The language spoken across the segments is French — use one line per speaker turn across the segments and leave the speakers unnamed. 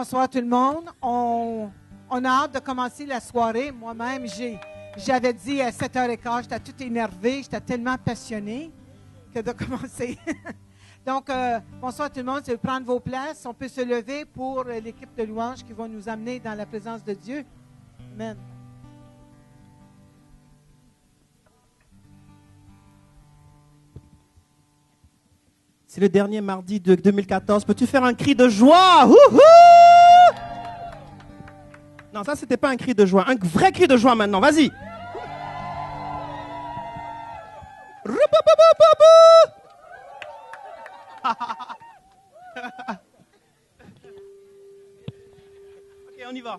bonsoir tout le monde. On a hâte de commencer la soirée. Moi-même, j'avais dit à 7h15, j'étais toute énervée, j'étais tellement passionnée que de commencer. Donc, bonsoir tout le monde. Si vous prendre vos places, on peut se lever pour l'équipe de louanges qui va nous amener dans la présence de Dieu. Amen.
C'est le dernier mardi de 2014. Peux-tu faire un cri de joie? Wouhou! Non, ça, c'était pas un cri de joie. Un vrai cri de joie maintenant. Vas-y. Ok, on y va.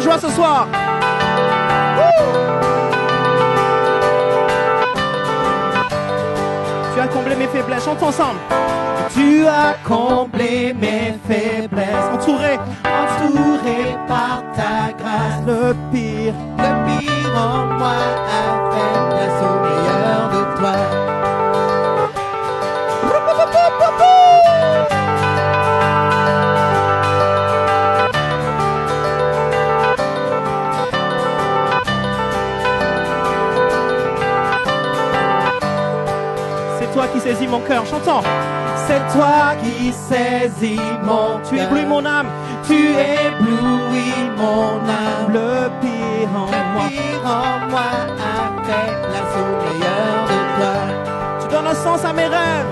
Joie ce soir. Tu as comblé mes faiblesses. Chantons ensemble. Tu as comblé mes faiblesses. Entouré par ta grâce. Le pire en moi a fait place au meilleur de toi. C'est toi qui saisis mon cœur, chantons. C'est toi qui saisis mon cœur. Tu éblouis mon âme. Tu éblouis mon âme. Le pire en moi a fait place au meilleur de toi. Tu donnes un sens à mes rêves.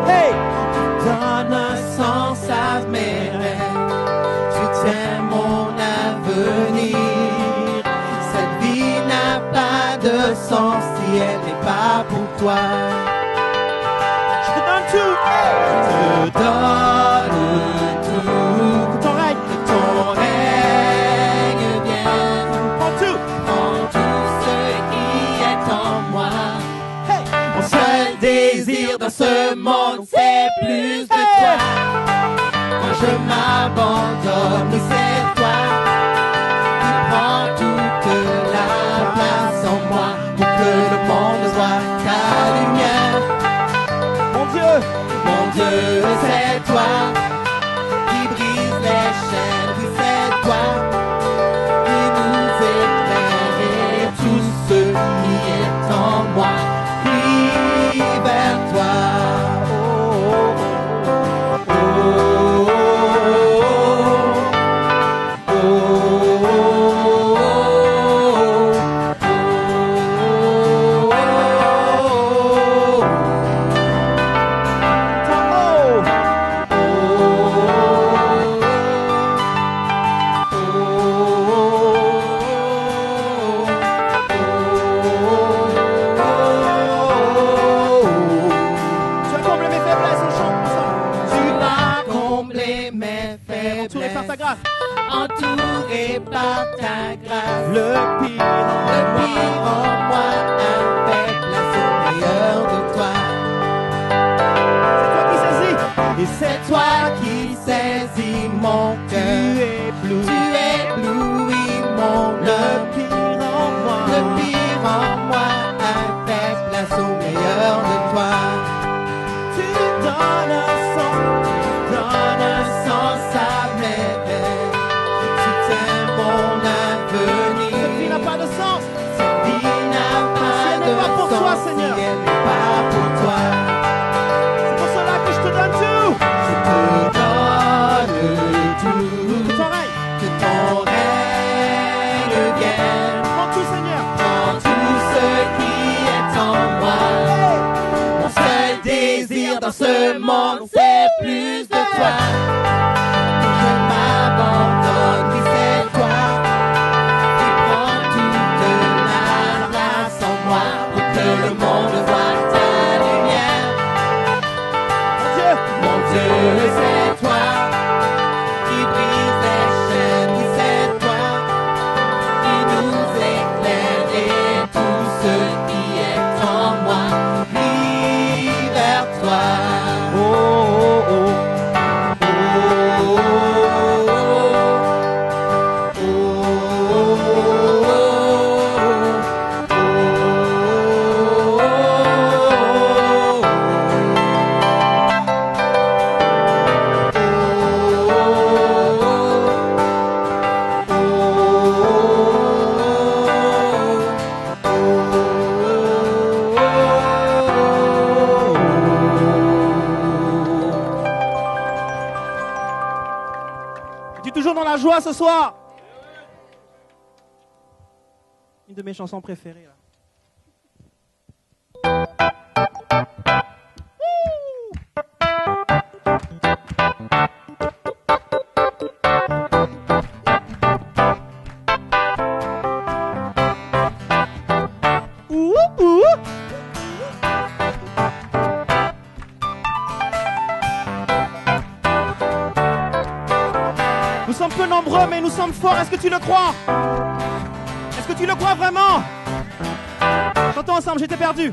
Hey! Tu donnes un sens à mes rêves. Tu tiens mon avenir. Cette vie n'a pas de sens si elle n'est pas pour toi. Je te donne tout, que ton règne vienne. Prends tout ce qui est en moi. Hey. Mon seul désir dans ce monde, c'est plus de toi. Quand je m'abandonne, oui, c'est toi qui prends toute la place en moi pour que le monde voit ta lumière. Mon Dieu, c'est toi qui brise les chaînes, oui, c'est toi qui nous éclaire et tout ce qui est en moi prie vers toi. Oh, oh, oh, oh, entouré par ta grâce, le pire en moi a fait place au meilleur de toi. C'est toi qui saisis mon cœur. Tu éblouis mon âme. Le pire en moi a fait place au meilleur de toi. Tu donnes un sens à mes rêves. Mon avenir. Cette vie n'a pas de sens. Cette vie n'a pas de sens. Pour toi, Seigneur. Si elle n'est pas pour toi. C'est pour cela que je te donne tout. Je te donne tout. Que ton règne. Que ton règne vienne. Prends tout, Seigneur. Prends tout ce qui est en moi. Hey. Mon seul désir dans ce monde, c'est plus de toi. Quand je m'abandonne, oui, c'est toi. Le monde voit ta lumière. Mon Dieu, c'est toi qui brise les chaînes, oui, c'est toi qui nous éclaire et tout ce qui est en joie ce soir. Une de mes chansons préférées. Là. Nous sommes peu nombreux, mais nous sommes forts. Est-ce que tu le crois? Est-ce que tu le crois vraiment? Chantons ensemble, j'étais perdu.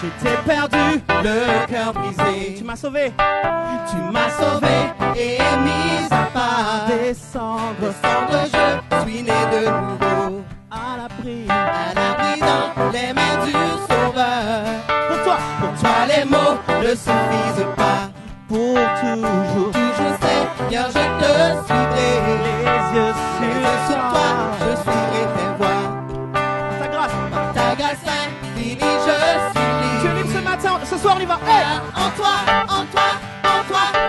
J'étais perdu, le cœur brisé.
Tu m'as sauvé.
Tu m'as sauvé et mis à part.
Descendre,
je suis né de nouveau.
à l'abri
dans les mains du Sauveur.
Pour toi
les mots ne suffisent pas.
pour toujours.
Toujours Seigneur, je te suivrai.
Les yeux
sur toi, je suivrai tes voies.
Ta grâce,
Ta grâce infinie, je suis libre.
tu es libre ce matin, ce soir on y va.
En toi,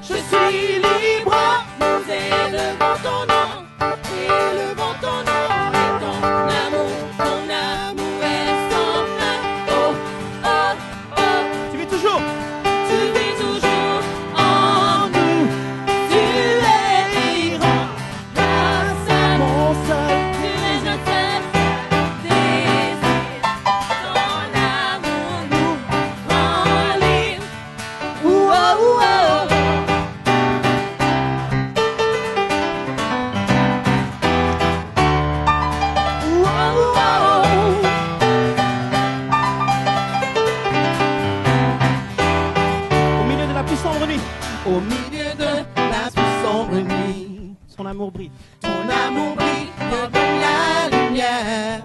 je suis libre. Nous élevons ton nom, élevons ton nom. Et ton amour est sans fin. Oh, oh, oh.
Tu vis toujours.
Tu vis toujours en nous. Tu es irremplaçable.
Mon seul
Tu es notre seul désir. Ton amour nous rend libre. Oh, oh, oh.
au milieu de la plus sombre nuit.
Au milieu de la plus sombre nuit,
Son amour brille.
ton amour brille comme la lumière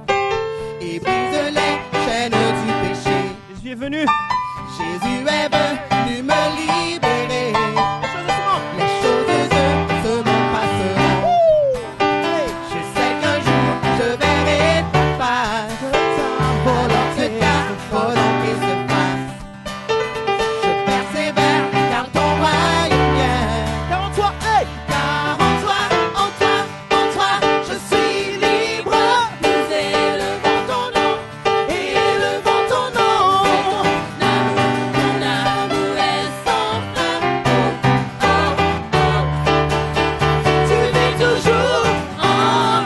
et brise les chaînes du péché.
Jésus est venu.
Jésus est venu me libérer.
Les choses de ce monde.
Les choses de ce monde passeront. Je sais qu'un jour je verrai ta face. Volonté se passe. Je persévère car ton royaume vient.
Car en toi, hey!
Car en toi, je suis libre. Nous élevons ton nom, élevons ton nom. Ton amour est sans fin. Oh, oh, oh. Tu vis toujours en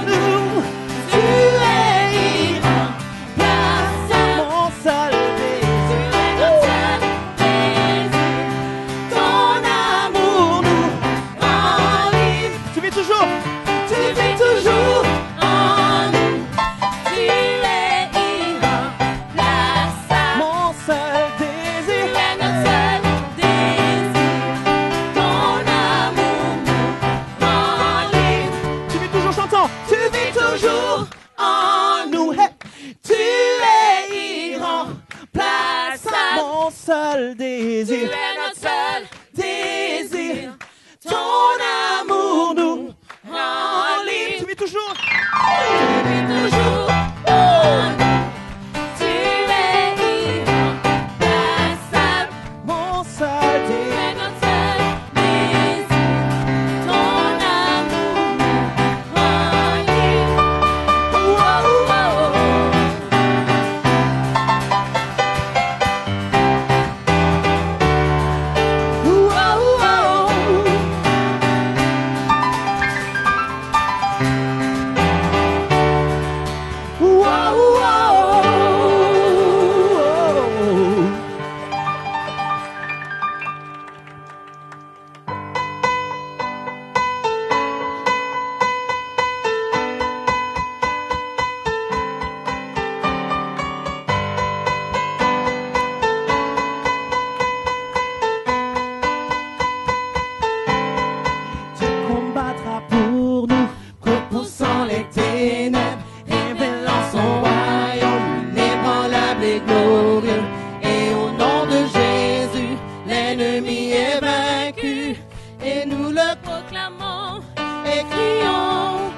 nous. Tu es irremplaçable.
Mon seul
Tu
désir.
es notre seul désir. Ton amour nous rend libre.
Tu vis toujours.
Tu vis toujours en nous. Tu es irremplaçable.
Mon seul
Tu
désir.
es notre seul désir. Ton amour nous rend libre.
Tu vis toujours chantant.
Tu vis toujours en nous.
Hey!
Tu es irremplaçable.
Mon seul
Tu
désir.
es notre seul désir. Ton amour nous rend libre.
Tu vis toujours.
Tu vis toujours en nous. Tu es irremplaçable.
Mon seul
Tu
désir.
es notre seul désir. Ton amour nous rend libre. Oh, oh, oh. Oh, oh, oh.
Dieu combattra pour nous.
Repoussant les ténèbres, révélant son royaume inébranlable et glorieux. Et au nom de Jésus, l'ennemi est vaincu. Et nous le proclamons et crions.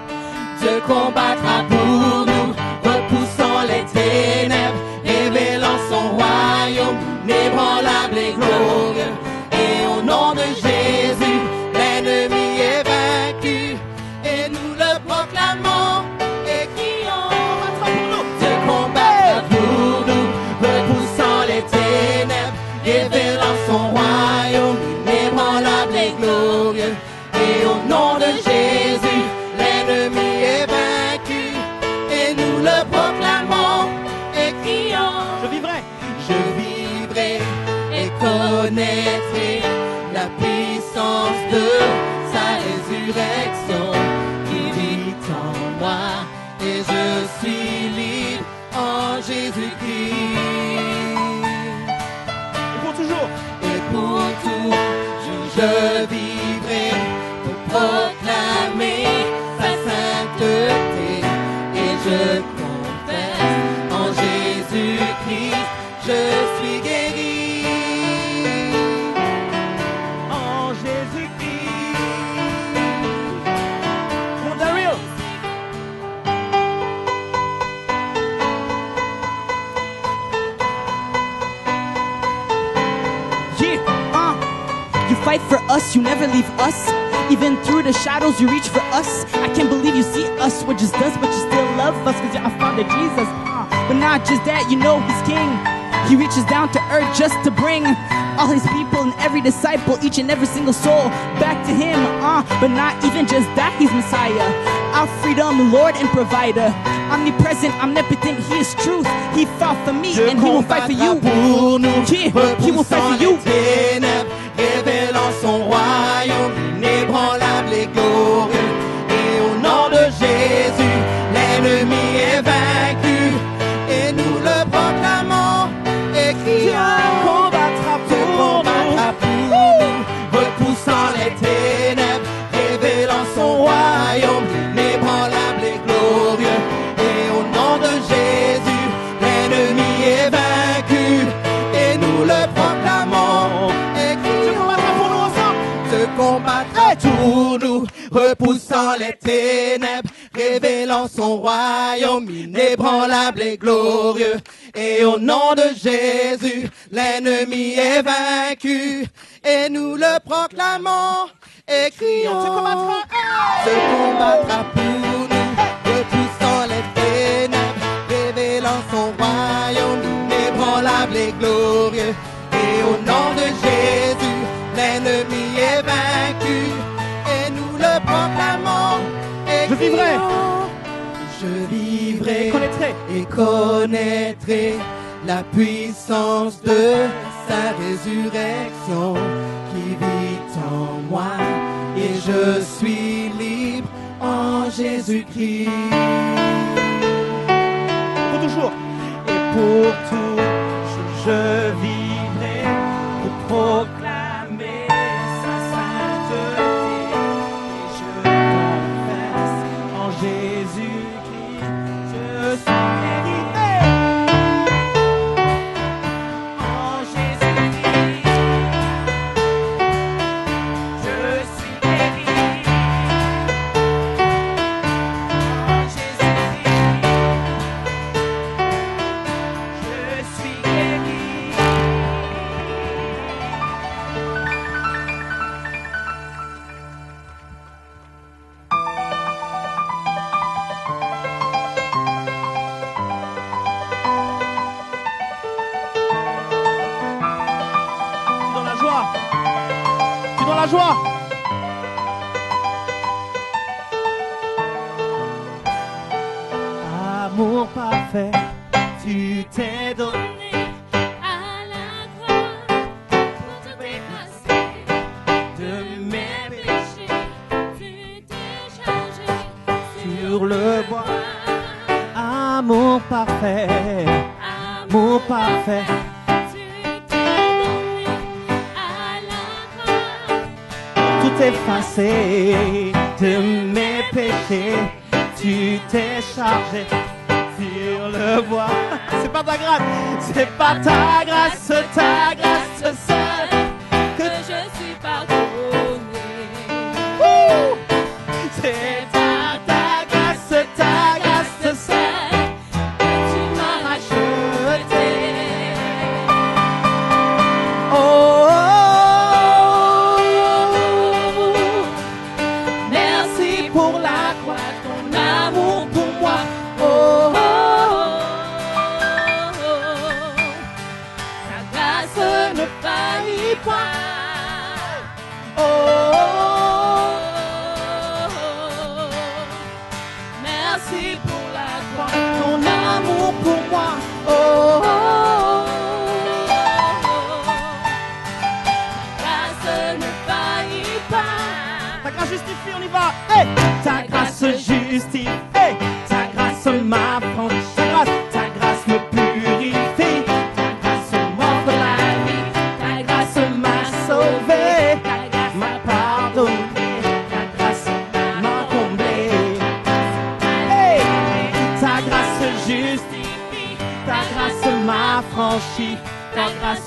Dieu combattra pour nous, repoussant les ténèbres, révélant son royaume inébranlable et glorieux. Et au nom de Jésus, l'ennemi est vaincu. Et nous connaîtrai la puissance de sa résurrection qui vit en moi et je suis libre en Jésus-Christ.
Et pour toujours.
Et pour toujours je vivrai pour proclamer sa sainteté et je confesse en Jésus-Christ je suis guéri.
En Jésus-Christ. Mon Daryl.
You fight for us, you never leave us. Even through the shadows, you reach for us. I can't believe you see us, we're just us, but you still love us, cause you're our Father Jesus. But not just that, you know He's King. He reaches down to earth just to bring all His people and every disciple, each and every single soul, back to Him. But not even just that, He's Messiah, our freedom, Lord and provider. Omnipresent, omnipotent, He is truth. He fought for me and He will fight for you. Yeah, He will fight for you.
Révélant son royaume inébranlable et glorieux. Et au nom de Jésus, l'ennemi est vaincu. Et nous le proclamons et crions.
Combattra pour
nous, repoussant les ténèbres, révélant son royaume inébranlable et glorieux. Et au nom de Jésus, l'ennemi est vaincu. Et nous le proclamons et crions. Se combattra pour nous, repoussant les ténèbres, révélant son royaume inébranlable et glorieux. Et au nom de Jésus, l'ennemi est vaincu. Et nous le proclamons et crions. Se combattra pour nous, repoussant les ténèbres, révélant son royaume inébranlable et glorieux. Et au nom de Jésus, l'ennemi est vaincu et nous le proclamons et
Je vivrai.
Je vivrai
Et connaîtrai.
et connaîtrai la puissance de sa résurrection qui vit en moi et je suis libre en Jésus-Christ.
Pour toujours. Et pour toujours, je vivrai pour proclamer sa sainteté. Et je confesse en Jésus-Christ, je suis guéri. En Jésus-Christ, je suis guéri. En Jésus-Christ, je suis guéri. Tu es dans la joie. Tu es dans la joie. Amour parfait, tu t'es donné.
À la croix, pour te dépasser
De mes
péchés, tu t'es chargé
sur le bois. Amour parfait, amour parfait.
Tu t'es donné à la croix,
Tout effacé de mes péchés, tu t'es chargé sur le bois. C'est pas ta grâce, c'est pas ta grâce seule
que je suis pardonné.
C'est ta grâce seule
Que tu m'as racheté.
Oh,
Merci
pour la croix,
ton amour pour moi.
oh,
Ta grâce ne faillit point. Merci pour la croix.
ton amour pour moi,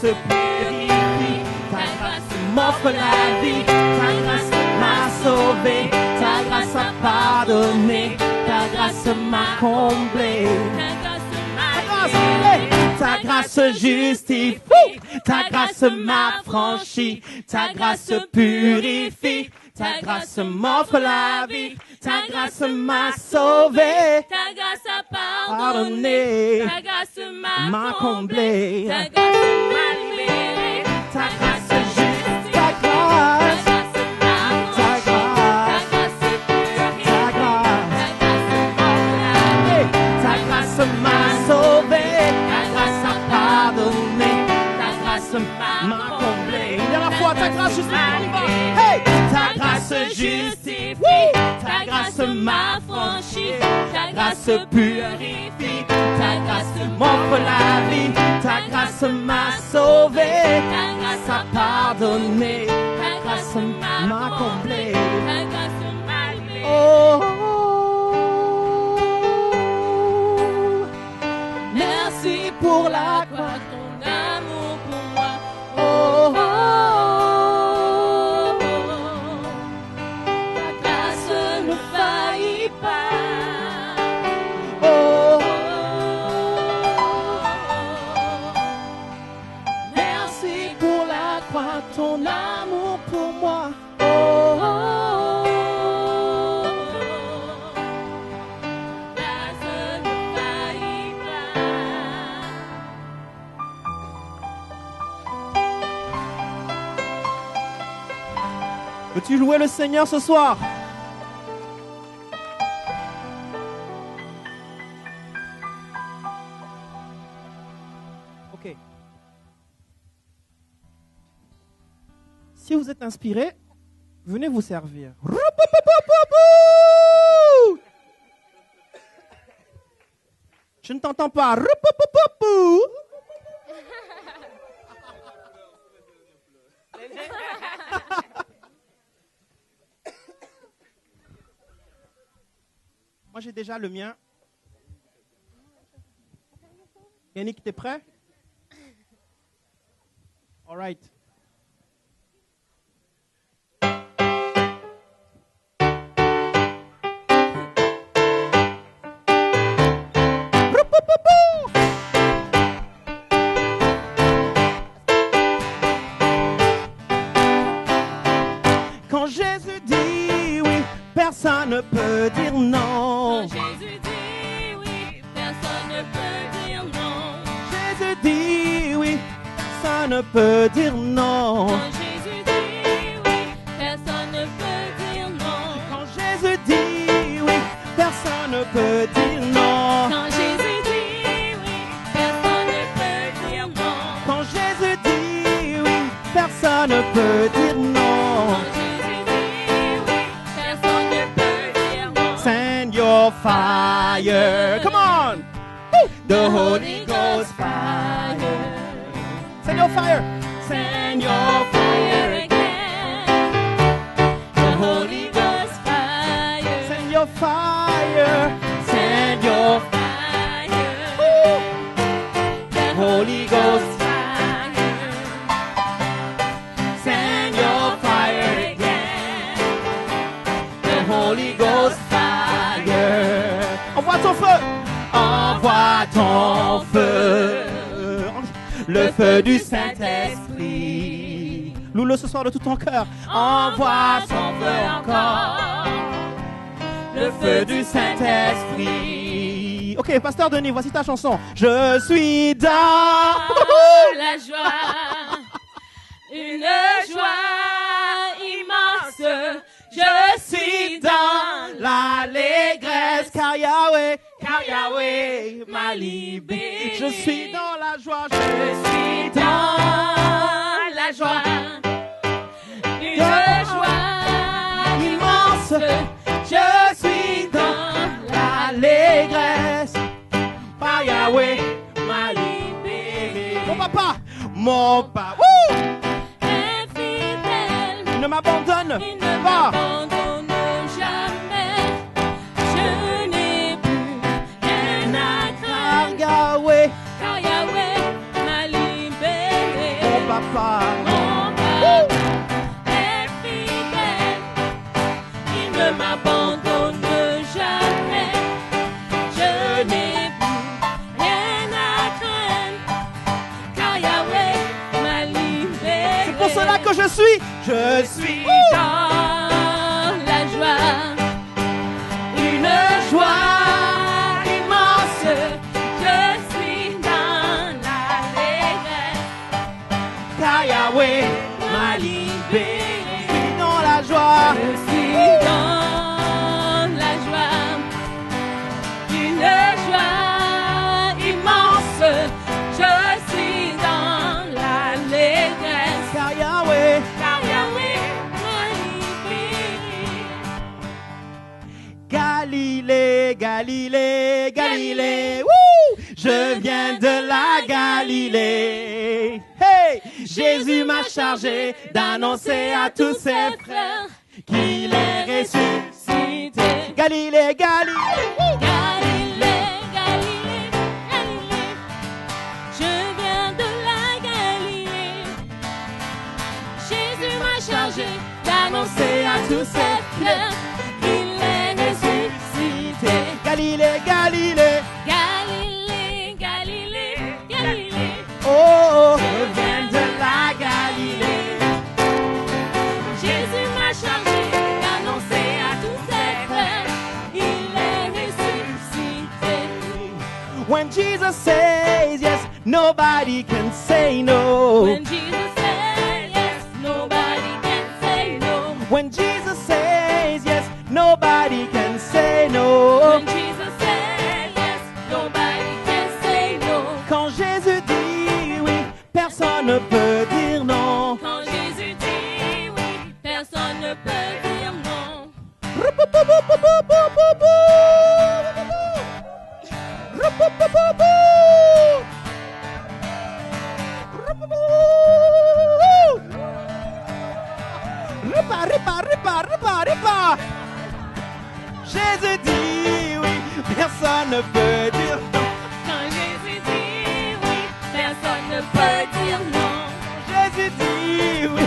grâce purifie, ta grâce m'offre la vie, ta grâce m'a sauvé, ta grâce a pardonné, ta grâce m'a comblé. Ta grâce justifie, ta grâce m'a franchi, ta grâce purifie, ta grâce m'offre la vie, ta grâce m'a sauvé,
Ta grâce a
pardonné,
pardonné, ta grâce
m'a comblé.
ta grâce m'a libéré,
Ta grâce juste, ta grâce,
ta grâce m'a
ta grâce,
ta grâce
m'a sauvé, ta grâce a pardonné, ta grâce m'a comblé. Une dernière fois, ta grâce justifie, on y va. Hey! Ta grâce justifie, ta grâce m'a franchi, ta grâce purifie, ta grâce m'offre la vie, ta grâce m'a sauvé, ta grâce a pardonné, ta grâce m'a comblé.
ta grâce m'a libéré.
Oh,
Merci pour la croix, ton amour pour moi.
oh,
Ta grâce ne faillit pas.
oh,
Merci
pour la croix, ton amour pour moi.
grâce ne faillit pas.
Veux-tu louer le Seigneur ce soir? Ok. Si vous êtes inspiré, venez vous servir. Je ne t'entends pas. Moi, j'ai déjà le mien. Yannick, t'es prêt? All right. Quand Jésus dit oui, personne ne peut dire non.
Quand Jésus dit oui, personne ne peut dire non.
Jésus dit oui, personne ne peut dire non.
Quand Jésus dit oui, personne ne peut dire non.
Quand Jésus dit oui, personne ne peut dire non.
Quand Jésus dit oui, personne ne peut dire non.
Quand Jésus dit oui, personne ne peut dire non.
Quand Jésus dit oui, personne ne peut dire non.
Send your fire. Come on. Woo. The Holy Ghost fire. Send your fire. Send your fire.
The Holy Ghost fire.
Send your fire. Send your
Fire.
Woo.
The
Holy Ghost.
fire.
Send your fire again. The Holy Ghost fire. Envoie ton feu. Envoie ton feu. Le feu du Saint-Esprit. Loue-le ce soir de tout ton cœur. Envoie son feu encore. Le feu du Saint-Esprit. Ok, Pasteur Denis, voici ta chanson. Je suis dans
La joie, une joie immense. Je suis dans
l'allégresse, car Yahweh m'a libéré. Je suis dans la joie, je suis
dans la joie, une joie
immense. Je suis dans l'allégresse, car Yahweh m'a libéré. Mon papa, wouh!
infidèle,
Ne m'abandonne
il ne
pas.
m'abandonne jamais. Je n'ai plus rien à
Car
craindre,
Yahweh
car Yahweh m'a libéré.
papa.
Mon papa est fidèle, il ne m'abandonne jamais. Je n'ai plus rien à craindre, car Yahweh m'a libéré.
C'est pour cela que je suis
Dans la joie, une joie immense. Je suis dans l'allégresse,
car Yahweh
m'a libéré.
dans la joie.
Je suis dans la joie, une joie immense. Je suis dans l'allégresse,
Car Yahweh,
car Yahweh m'a libéré.
Galilée, Galilée, Galilée, wouh! Je viens de la Galilée. Hey! Jésus m'a chargé d'annoncer à tous ses frères qu'il est ressuscité. Galilée, Galilée, wouh!
Galilée, Galilée, Galilée, je viens de la Galilée. Jésus m'a chargé d'annoncer à tous ses frères qu'il est ressuscité.
Galilée, Galilée,
Galilée, Galilée, Galilée,
oh, oh, je viens de la Galilée.
Jésus m'a chargé d'annoncer à tous ses frères qu'il est ressuscité.
When Jesus says yes, nobody can say no.
When Jesus said yes, nobody can say no.
When Jesus says yes, nobody can say no.
When Jesus said yes, nobody can say no.
Quand Jésus dit oui, personne ne peut dire non.
Quand Jésus dit oui, personne ne peut dire non.
Jésus dit oui, personne ne peut dire non.
Quand Jésus dit oui, personne ne peut dire non.
Jésus dit oui.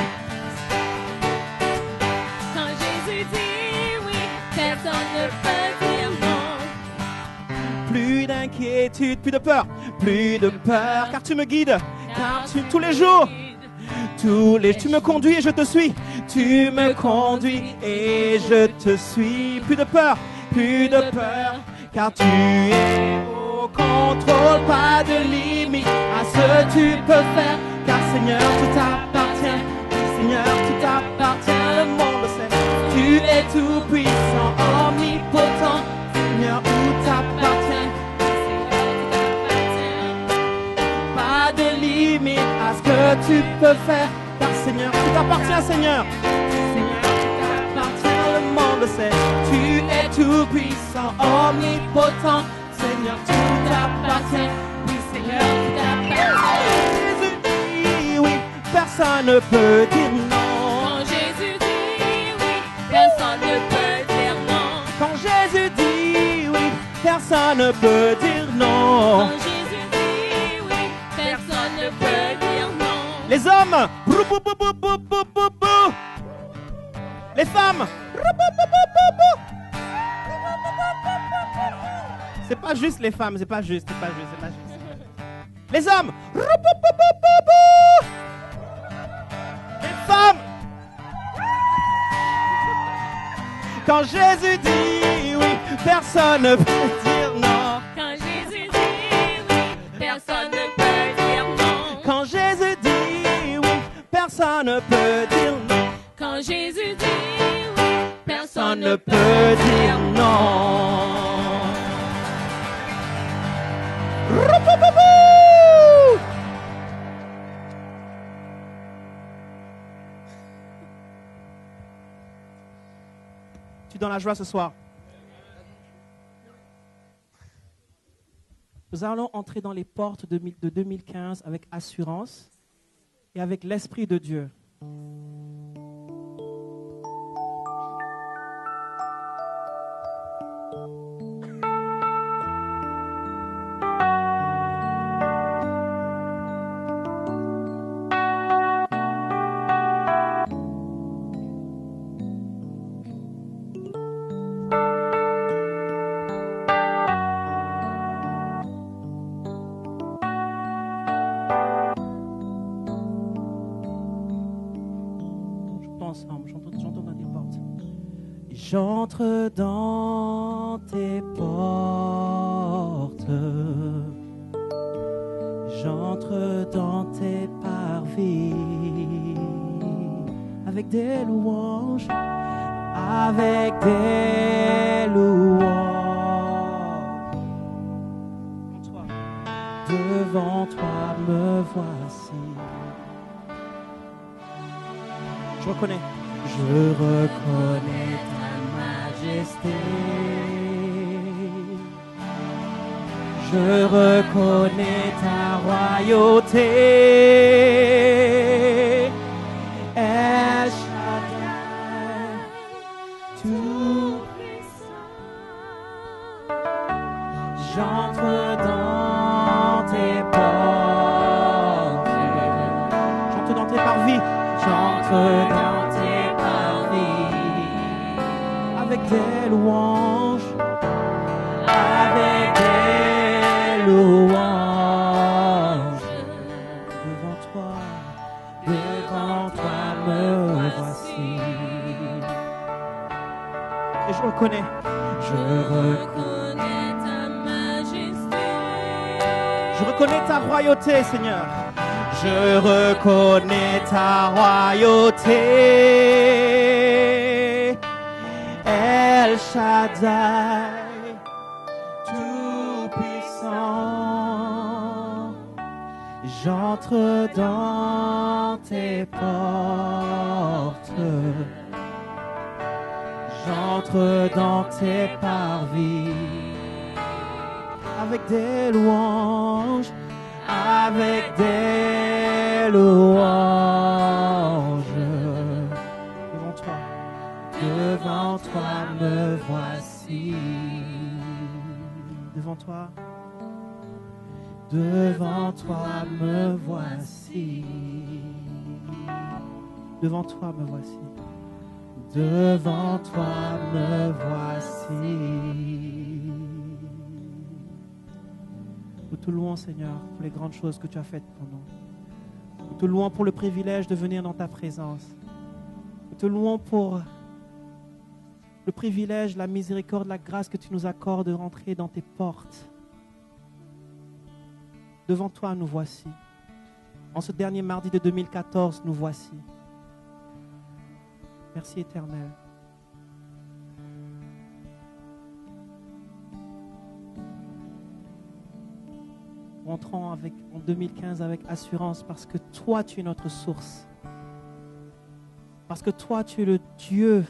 Quand Jésus dit oui, personne ne peut dire non.
Plus d'inquiétude, plus de peur, car tu me guides, tous les jours, tu me conduis et je te suis, tu me conduis et je te suis. Plus de peur, car tu es au contrôle, pas de limite à ce que tu peux faire, car Seigneur tout t'appartient, Seigneur tout t'appartient, le monde le sait, tu es tout puissant, omnipotent, Seigneur tout t'appartient. Pas de limite à ce que tu peux faire, car Seigneur, tout t'appartient, Seigneur. Seigneur, tout t'appartient, le monde le sait. Tu es tout puissant, omnipotent, Seigneur, tout t'appartient. Oui, Seigneur, tout t'appartient. Jésus dit oui, personne ne peut dire non.
Quand Jésus dit oui, personne ne peut dire non.
Quand Jésus dit oui, personne ne peut dire non.
Quand Jésus dit oui, personne ne peut dire non.
Les hommes, brou, brou, brou, brou, brou, brou, brou, brou. Les femmes, brou, brou, brou, brou, brou, brou. C'est pas juste les femmes, c'est pas juste. Les hommes, brou, brou, brou, brou, brou, brou. Les femmes. Quand Jésus dit oui, personne ne peut dire non.
Quand Jésus dit oui, personne ne peut dire non.
Quand Jésus dit oui, personne ne peut dire non.
Quand Jésus dit oui, personne
Ne peut dire non. Tu es dans la joie ce soir. Nous allons entrer dans les portes de 2015 avec assurance et avec l'Esprit de Dieu.
ensemble. J'entends dans tes portes. J'entre dans tes portes. J'entre dans tes parvis avec des louanges, avec des louanges. Devant toi me voici. Je reconnais ta majesté. Je reconnais ta royauté. El Shaddai, tout puissant. J'entre dans tes portes. J'entre dans tes parvis. J'entre dans tes parvis. Avec des louanges. Avec des louanges. Devant toi me voici. Et je reconnais
ta majesté.
Je reconnais ta royauté, Seigneur. Je reconnais ta royauté. El Shaddai, tout puissant. J'entre dans tes portes. J'entre dans tes parvis. Avec des louanges, avec des louanges. Devant toi me voici. Devant toi me voici. Devant toi me voici. Devant toi me voici. Nous te louons, Seigneur, pour les grandes choses que tu as faites pour nous. Nous te louons pour le privilège de venir dans ta présence. Nous te louons pour le privilège, la miséricorde, la grâce que tu nous accordes de rentrer dans tes portes. Devant toi, nous voici. En ce dernier mardi de 2014, nous voici. Merci Éternel. Rentrons en 2015 avec assurance parce que toi, tu es notre source. Parce que toi, tu es le Dieu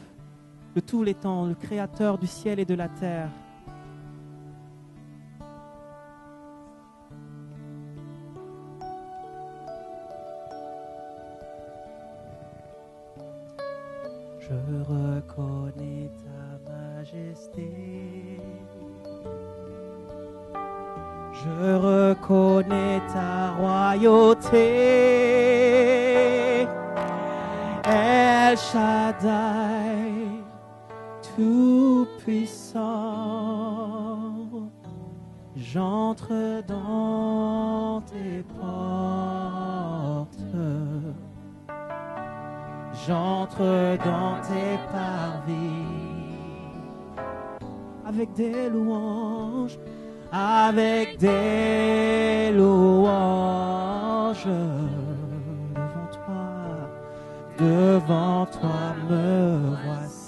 de tous les temps, le Créateur du ciel et de la terre. Je reconnais ta majesté. Je reconnais ta royauté. El Shaddai, tout puissant. J'entre dans tes portes. J'entre dans tes parvis avec des louanges, avec des louanges. Devant toi me voici.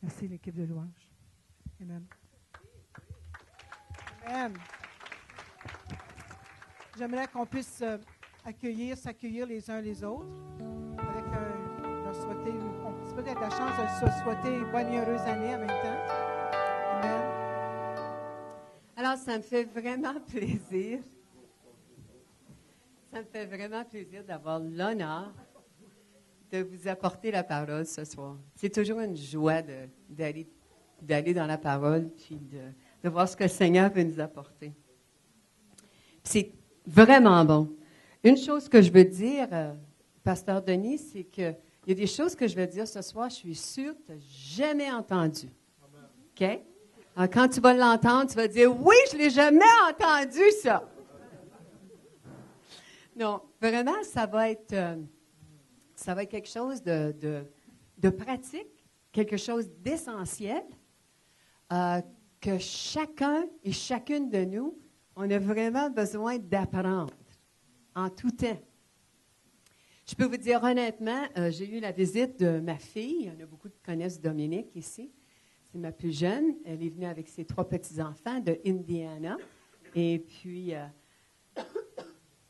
Merci l'équipe de louange. Amen. Amen. J'aimerais qu'on puisse s'accueillir les uns les autres, avec leur souhaiter, on puisse peut-être la chance de se souhaiter une bonne et heureuse année en même temps. Amen.
Alors, ça me fait vraiment plaisir. Ça me fait vraiment plaisir d'avoir l'honneur de vous apporter la parole ce soir. C'est toujours une joie d'aller dans la parole puis de voir ce que le Seigneur veut nous apporter. C'est vraiment bon. Une chose que je veux dire, Pasteur Denis, c'est que Il y a des choses que je vais dire ce soir, je suis sûre que tu n'as jamais entendu. OK? Alors, quand tu vas l'entendre, tu vas dire, oui, je ne l'ai jamais entendu, ça. Non, vraiment, ça va être quelque chose de pratique, quelque chose d'essentiel, que chacun et chacune de nous, on a vraiment besoin d'apprendre en tout temps. Je peux vous dire honnêtement, j'ai eu la visite de ma fille. Il y en a beaucoup qui connaissent Dominique ici. C'est ma plus jeune. Elle est venue avec ses 3 petits-enfants de Indiana. Et puis,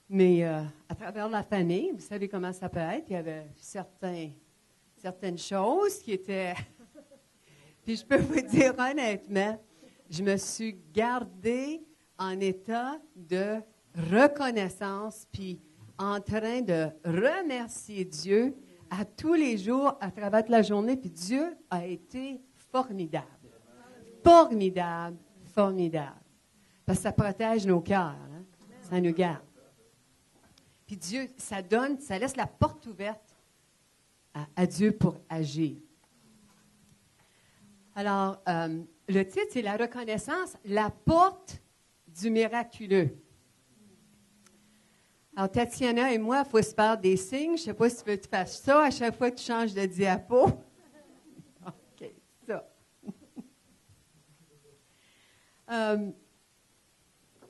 mais à travers la famille, vous savez comment ça peut être. Il y avait certaines choses qui étaient... Puis je peux vous dire honnêtement, je me suis gardée en état de reconnaissance, puis en train de remercier Dieu à tous les jours, à travers la journée. Puis Dieu a été formidable. Formidable, formidable. Parce que ça protège nos cœurs, hein? Ça nous garde. Puis Dieu, ça laisse la porte ouverte à Dieu pour agir. Alors, le titre, c'est la reconnaissance, la porte du miraculeux. Alors, Tatiana et moi, il faut se faire des signes. Je ne sais pas si tu veux que tu fasses ça à chaque fois que tu changes de diapo. OK, ça.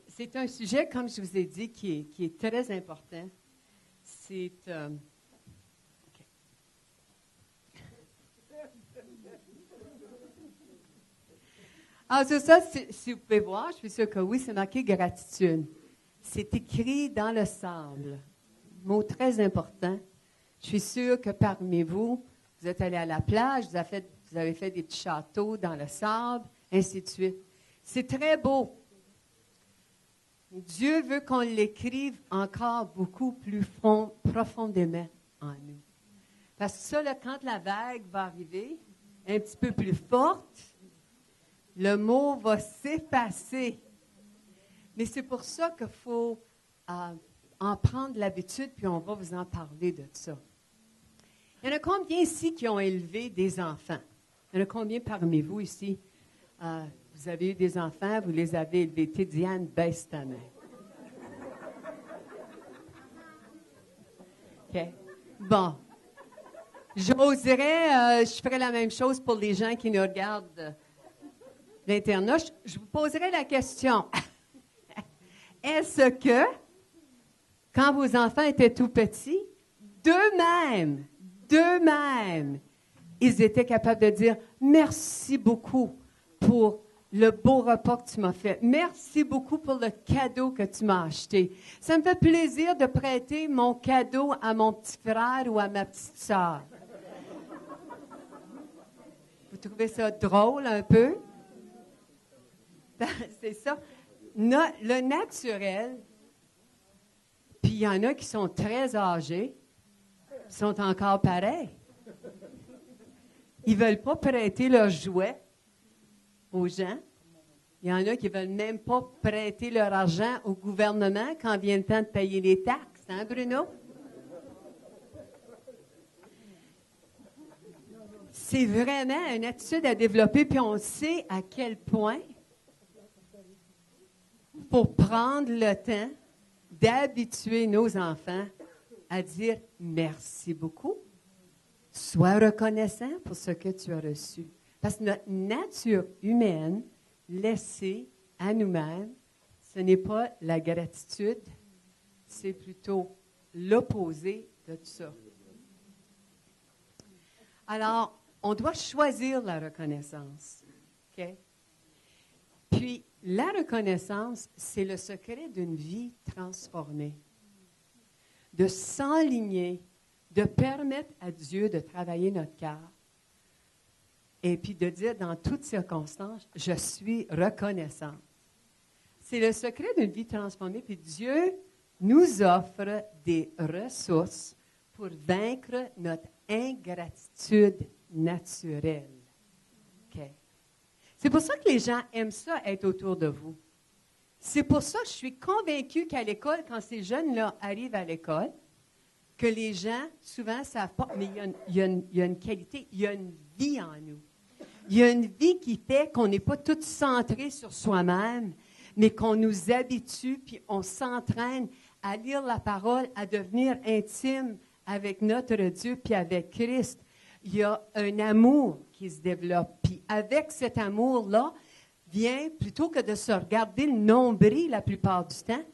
C'est un sujet, comme je vous ai dit, qui est très important. C'est... OK. Alors, c'est ça, si vous pouvez voir, je suis sûre que oui, c'est marqué gratitude. C'est écrit dans le sable. Mot très important. Je suis sûre que parmi vous, vous êtes allés à la plage, vous avez fait des petits châteaux dans le sable, ainsi de suite. C'est très beau. Dieu veut qu'on l'écrive encore beaucoup plus profondément en nous. Parce que ça, là, quand la vague va arriver, un petit peu plus forte, le mot va s'effacer. Mais c'est pour ça qu'il faut en prendre l'habitude, puis on va vous en parler de ça. Il y en a combien ici qui ont élevé des enfants? Il y en a combien parmi vous ici? Vous avez eu des enfants, vous les avez élevés. Diane, baisse ta main. OK. Bon. J'oserais, je ferais la même chose pour les gens qui nous regardent l'Internet. Je vous poserai la question. Est-ce que, quand vos enfants étaient tout petits, d'eux-mêmes, ils étaient capables de dire « Merci beaucoup pour le beau repas que tu m'as fait. Merci beaucoup pour le cadeau que tu m'as acheté. Ça me fait plaisir de prêter mon cadeau à mon petit frère ou à ma petite sœur. » Vous trouvez ça drôle un peu? C'est ça. Le naturel, puis il y en a qui sont très âgés, sont encore pareils. Ils ne veulent pas prêter leurs jouets aux gens. Il y en a qui ne veulent même pas prêter leur argent au gouvernement quand vient le temps de payer les taxes. Hein, Bruno? C'est vraiment une attitude à développer, puis on sait à quel point pour prendre le temps d'habituer nos enfants à dire merci beaucoup. Sois reconnaissant pour ce que tu as reçu. Parce que notre nature humaine, laissée à nous-mêmes, ce n'est pas la gratitude, c'est plutôt l'opposé de tout ça. Alors, on doit choisir la reconnaissance. OK? Puis, la reconnaissance, c'est le secret d'une vie transformée. De s'enligner, de permettre à Dieu de travailler notre cœur et puis de dire dans toutes circonstances, je suis reconnaissant. C'est le secret d'une vie transformée. Puis Dieu nous offre des ressources pour vaincre notre ingratitude naturelle. Okay. C'est pour ça que les gens aiment ça, être autour de vous. C'est pour ça que je suis convaincue qu'à l'école, quand ces jeunes-là arrivent à l'école, que les gens, souvent, ne savent pas, mais il y a une qualité, il y a une vie en nous. Il y a une vie qui fait qu'on n'est pas tous centrés sur soi-même, mais qu'on nous habitue, puis on s'entraîne à lire la parole, à devenir intime avec notre Dieu, puis avec Christ. Il y a un amour qui se développe. Puis avec cet amour-là, vient, plutôt que de se regarder le nombril la plupart du temps,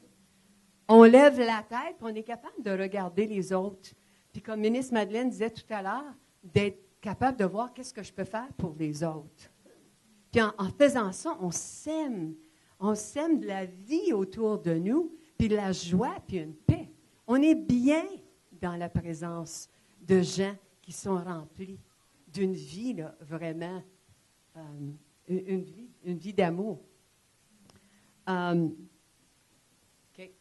on lève la tête, puis on est capable de regarder les autres. Puis comme ministre Madeleine disait tout à l'heure, d'être capable de voir qu'est-ce que je peux faire pour les autres. Puis en faisant ça, on sème de la vie autour de nous, puis de la joie, puis une paix. On est bien dans la présence de gens qui sont remplis d'une vie, là, vraiment, une vie d'amour. OK.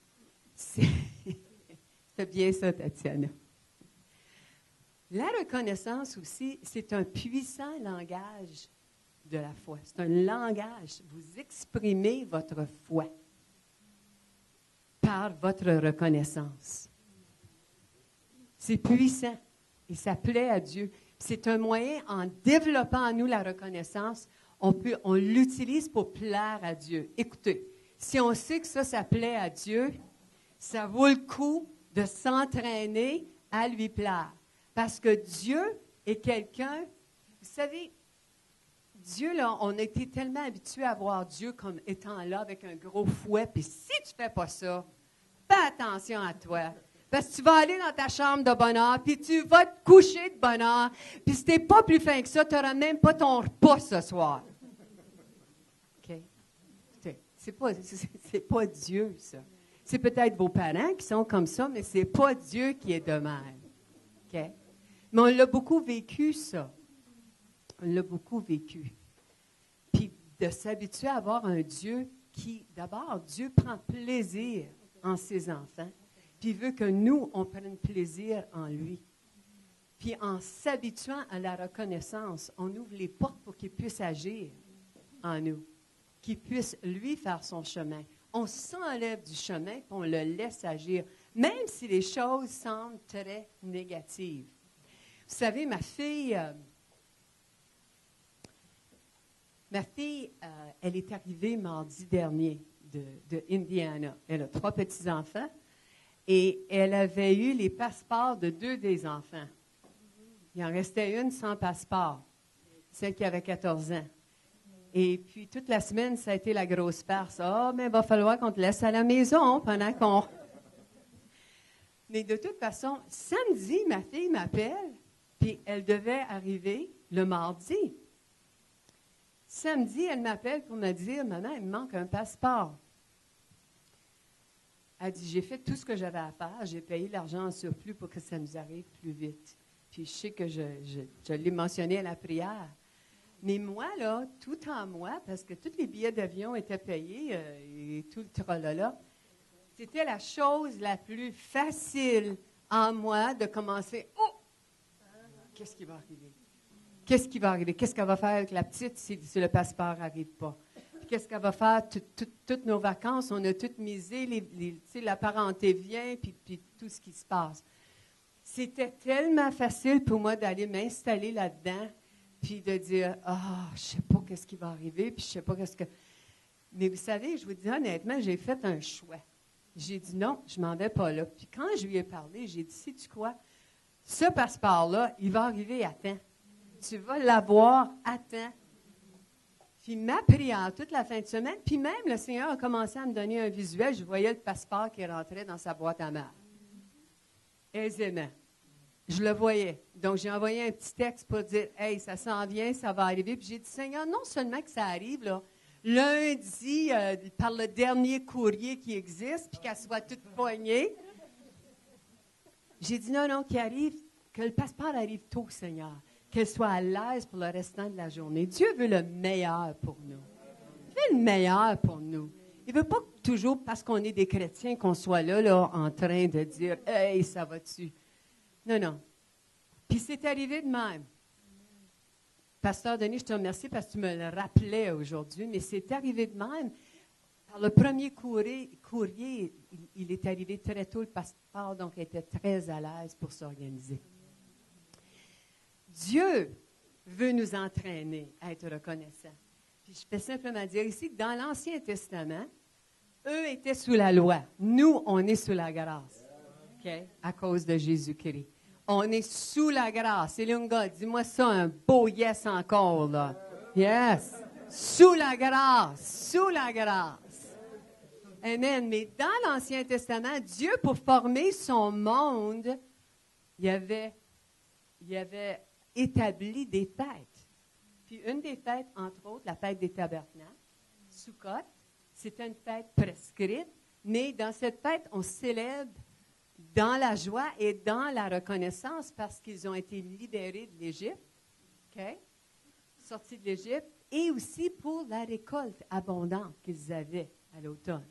C'est bien ça, Tatiana. La reconnaissance aussi, c'est un puissant langage de la foi. C'est un langage. Vous exprimez votre foi par votre reconnaissance. C'est puissant et ça plaît à Dieu. C'est un moyen, en développant en nous la reconnaissance, on l'utilise pour plaire à Dieu. Écoutez, si on sait que ça plaît à Dieu, ça vaut le coup de s'entraîner à lui plaire. Parce que Dieu est quelqu'un, vous savez, Dieu, là, on a été tellement habitués à voir Dieu comme étant là avec un gros fouet, puis si tu ne fais pas ça, fais attention à toi. Parce que tu vas aller dans ta chambre de bonheur, puis tu vas te coucher de bonheur, puis si tu n'es pas plus fin que ça, tu n'auras même pas ton repas ce soir. OK? C'est pas Dieu, ça. C'est peut-être vos parents qui sont comme ça, mais ce n'est pas Dieu qui est de même. OK? Mais on l'a beaucoup vécu, ça. On l'a beaucoup vécu. Puis de s'habituer à avoir un Dieu qui, d'abord, Dieu prend plaisir en ses enfants, puis il veut que nous, on prenne plaisir en lui. Puis en s'habituant à la reconnaissance, on ouvre les portes pour qu'il puisse agir en nous, qu'il puisse, lui, faire son chemin. On s'enlève du chemin, puis on le laisse agir, même si les choses semblent très négatives. Vous savez, ma fille, elle est arrivée mardi dernier de Indiana. Elle a 3 petits-enfants et elle avait eu les passeports de 2 des enfants. Il en restait une sans passeport, celle qui avait 14 ans. Et puis, toute la semaine, ça a été la grosse farce. « Ah, mais il va falloir qu'on te laisse à la maison pendant qu'on... » Mais de toute façon, samedi, ma fille m'appelle, puis elle devait arriver le mardi. Samedi, elle m'appelle pour me dire « Maman, il me manque un passeport. » Elle dit « J'ai fait tout ce que j'avais à faire. J'ai payé l'argent en surplus pour que ça nous arrive plus vite. » Puis je sais que je l'ai mentionné à la prière. Mais moi, là, tout en moi, parce que tous les billets d'avion étaient payés et tout le tralala, c'était la chose la plus facile en moi de commencer « Oh! Qu'est-ce qui va arriver? Qu'est-ce qui va arriver? Qu'est-ce qu'elle va faire avec la petite si le passeport n'arrive pas? Qu'est-ce qu'elle va faire? Toutes nos vacances, on a toutes misé, la parenté vient, puis tout ce qui se passe. » C'était tellement facile pour moi d'aller m'installer là-dedans, puis de dire, je ne sais pas qu'est-ce qui va arriver, puis je ne sais pas qu'est-ce que... Mais vous savez, je vous dis honnêtement, j'ai fait un choix. J'ai dit non, je ne m'en vais pas là. Puis quand je lui ai parlé, j'ai dit, sais-tu quoi? Ce passeport-là, il va arriver à temps. Tu vas l'avoir à temps. Puis il m'a prière toute la fin de semaine, puis même le Seigneur a commencé à me donner un visuel. Je voyais le passeport qui rentrait dans sa boîte à mal. Aisément. Je le voyais. Donc, j'ai envoyé un petit texte pour dire, « Hey, ça s'en vient, ça va arriver. » Puis j'ai dit, « Seigneur, non seulement que ça arrive, là, lundi, par le dernier courrier qui existe, puis qu'elle soit toute poignée. » J'ai dit, « Non, qu'il arrive, que le passeport arrive tôt, Seigneur. Qu'elle soit à l'aise pour le restant de la journée. » Dieu veut le meilleur pour nous. Il veut le meilleur pour nous. Il ne veut pas toujours, parce qu'on est des chrétiens, qu'on soit là, en train de dire, « Hey, ça va-tu? » Non. Puis c'est arrivé de même. Pasteur Denis, je te remercie parce que tu me le rappelais aujourd'hui, mais c'est arrivé de même. Par le premier courrier, il est arrivé très tôt, le passeport, donc il était très à l'aise pour s'organiser. Dieu veut nous entraîner à être reconnaissants. Puis je peux simplement dire ici que dans l'Ancien Testament, eux étaient sous la loi. Nous, on est sous la grâce, okay? À cause de Jésus-Christ. On est sous la grâce. Elunga, dis-moi ça, un beau yes encore, là. Yes. Sous la grâce. Sous la grâce. Amen. Mais dans l'Ancien Testament, Dieu, pour former son monde, il avait établi des fêtes. Puis une des fêtes, entre autres, la fête des tabernacles, Sukkot, c'était une fête prescrite, mais dans cette fête, on célèbre dans la joie et dans la reconnaissance parce qu'ils ont été libérés de l'Égypte, okay? Sortis de l'Égypte, et aussi pour la récolte abondante qu'ils avaient à l'automne.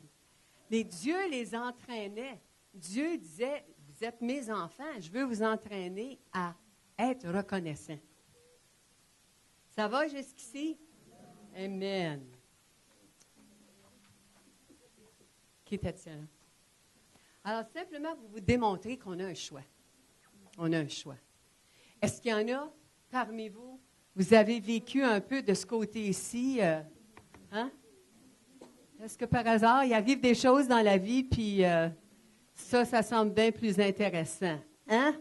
Mais Dieu les entraînait. Dieu disait, vous êtes mes enfants, je veux vous entraîner à être reconnaissants. Ça va jusqu'ici? Amen. Qui était-il? Alors, simplement pour vous démontrer qu'on a un choix. On a un choix. Est-ce qu'il y en a parmi vous? Vous avez vécu un peu de ce côté-ci? Hein? Est-ce que par hasard, il arrive des choses dans la vie, puis ça semble bien plus intéressant? Hein?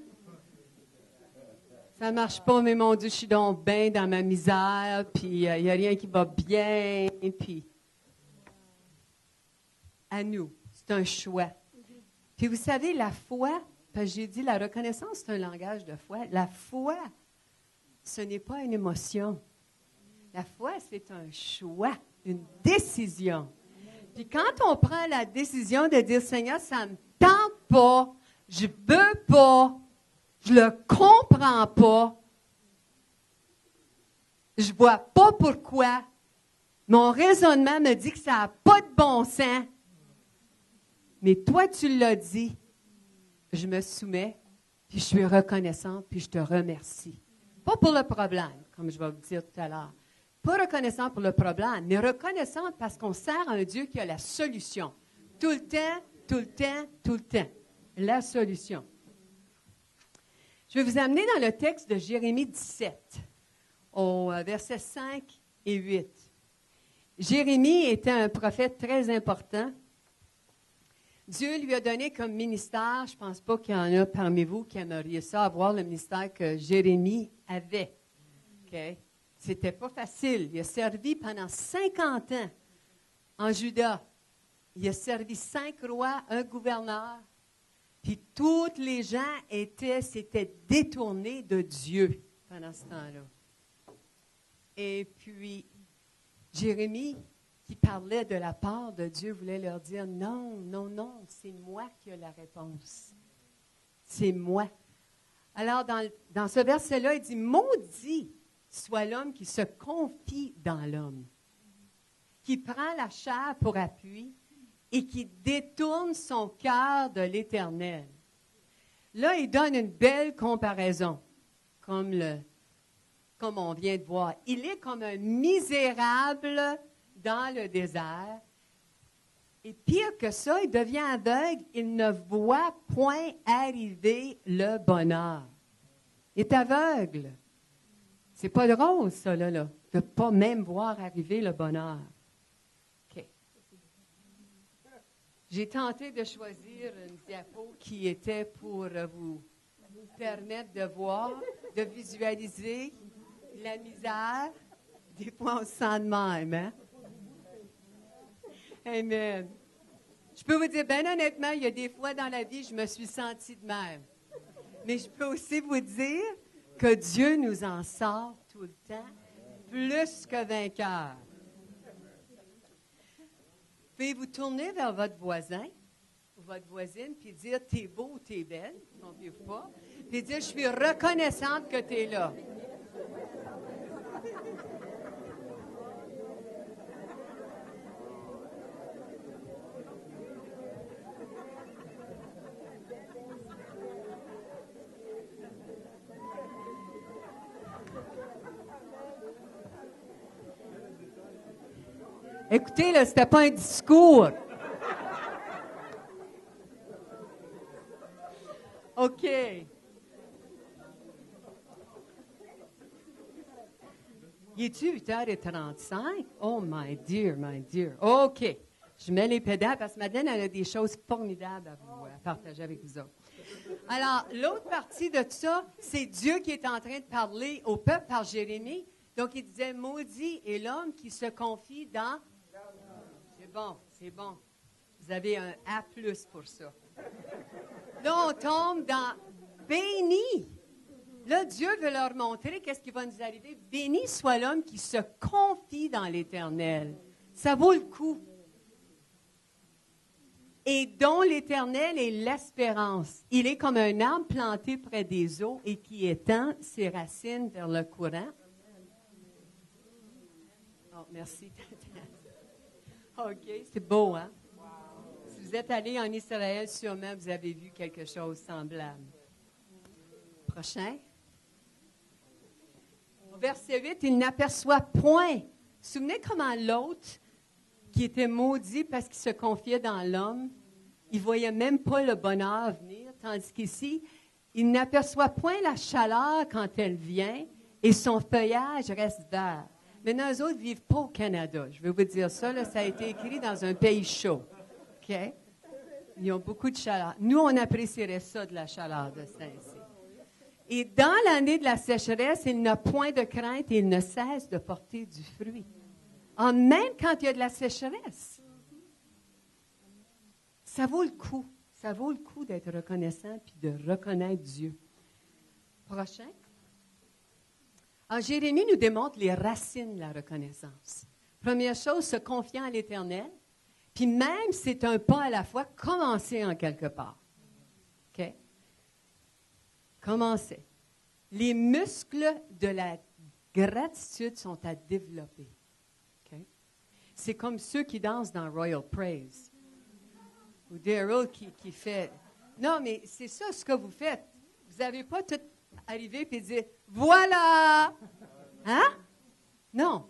Ça ne marche pas, mais mon Dieu, je suis donc bien dans ma misère, puis il n'y a rien qui va bien, puis à nous, c'est un choix. Puis vous savez, la foi, parce que j'ai dit la reconnaissance, c'est un langage de foi. La foi, ce n'est pas une émotion. La foi, c'est un choix, une décision. Puis quand on prend la décision de dire, Seigneur, ça ne me tente pas, je ne veux pas, je ne le comprends pas, je ne vois pas pourquoi, mon raisonnement me dit que ça n'a pas de bon sens, mais toi, tu l'as dit, je me soumets, puis je suis reconnaissante, puis je te remercie. Pas pour le problème, comme je vais vous dire tout à l'heure. Pas reconnaissant pour le problème, mais reconnaissante parce qu'on sert à un Dieu qui a la solution. Tout le temps, tout le temps, tout le temps. La solution. Je vais vous amener dans le texte de Jérémie 17, au versets 5 et 8. Jérémie était un prophète très important. Dieu lui a donné comme ministère, je ne pense pas qu'il y en a parmi vous qui aimeriez ça, avoir le ministère que Jérémie avait. Okay? C'était pas facile. Il a servi pendant 50 ans en Juda. Il a servi 5 rois, un gouverneur. Puis tous les gens s'étaient détournés de Dieu pendant ce temps-là. Et puis, Jérémie, qui parlait de la part de Dieu, voulait leur dire, non, non, non, c'est moi qui ai la réponse. C'est moi. Alors, dans ce verset-là, il dit, maudit soit l'homme qui se confie dans l'homme, qui prend la chair pour appui et qui détourne son cœur de l'Éternel. Là, il donne une belle comparaison, comme on vient de voir. Il est comme un misérable dans le désert. Et pire que ça, il devient aveugle, il ne voit point arriver le bonheur. Il est aveugle. C'est pas drôle, ça, là, de ne pas même voir arriver le bonheur. OK. J'ai tenté de choisir une diapo qui était pour vous permettre de voir, de visualiser la misère. Des fois, on se sent de même, hein? Amen. Je peux vous dire, bien honnêtement, il y a des fois dans la vie, je me suis sentie de même. Mais je peux aussi vous dire que Dieu nous en sort tout le temps, plus que vainqueurs. Pouvez vous tourner vers votre voisin ou votre voisine puis dire, t'es beau ou t'es belle, trompez-vous pas, puis dire, je suis reconnaissante que t'es là. Écoutez, là, c'était pas un discours. OK. Il est-tu 8h35? Oh, my dear, my dear. OK. Je mets les pédales parce que Madeleine, elle a des choses formidables à partager avec vous autres. Alors, l'autre partie de ça, c'est Dieu qui est en train de parler au peuple par Jérémie. Donc, il disait, maudit est l'homme qui se confie dans... C'est bon, c'est bon. Vous avez un A+ pour ça. Là, on tombe dans béni. Là, Dieu veut leur montrer qu'est-ce qui va nous arriver. Béni soit l'homme qui se confie dans l'Éternel. Ça vaut le coup. Et dont l'Éternel est l'espérance. Il est comme un arbre planté près des eaux et qui étend ses racines vers le courant. Oh, merci. OK, c'est beau, hein? Si vous êtes allé en Israël, sûrement vous avez vu quelque chose de semblable. Prochain. Au verset 8, il n'aperçoit point. Vous vous souvenez comment l'autre, qui était maudit parce qu'il se confiait dans l'homme, il ne voyait même pas le bonheur venir, tandis qu'ici, il n'aperçoit point la chaleur quand elle vient et son feuillage reste vert. Maintenant, eux autres ne vivent pas au Canada. Je vais vous dire ça, là, ça a été écrit dans un pays chaud. OK? Ils ont beaucoup de chaleur. Nous, on apprécierait ça, de la chaleur de Saint-Cyr. Et dans l'année de la sécheresse, il n'a point de crainte et il ne cesse de porter du fruit. Même quand il y a de la sécheresse. Ça vaut le coup. Ça vaut le coup d'être reconnaissant puis de reconnaître Dieu. Prochain. Alors, Jérémie nous démontre les racines de la reconnaissance. Première chose, se confier en l'Éternel. Puis même, c'est un pas à la fois, commencer en quelque part. OK? Commencer. Les muscles de la gratitude sont à développer. Okay? C'est comme ceux qui dansent dans Royal Praise. Ou Daryl qui fait... Non, mais c'est ça ce que vous faites. Vous n'avez pas tout arrivé et dire « Voilà! » Hein? Non.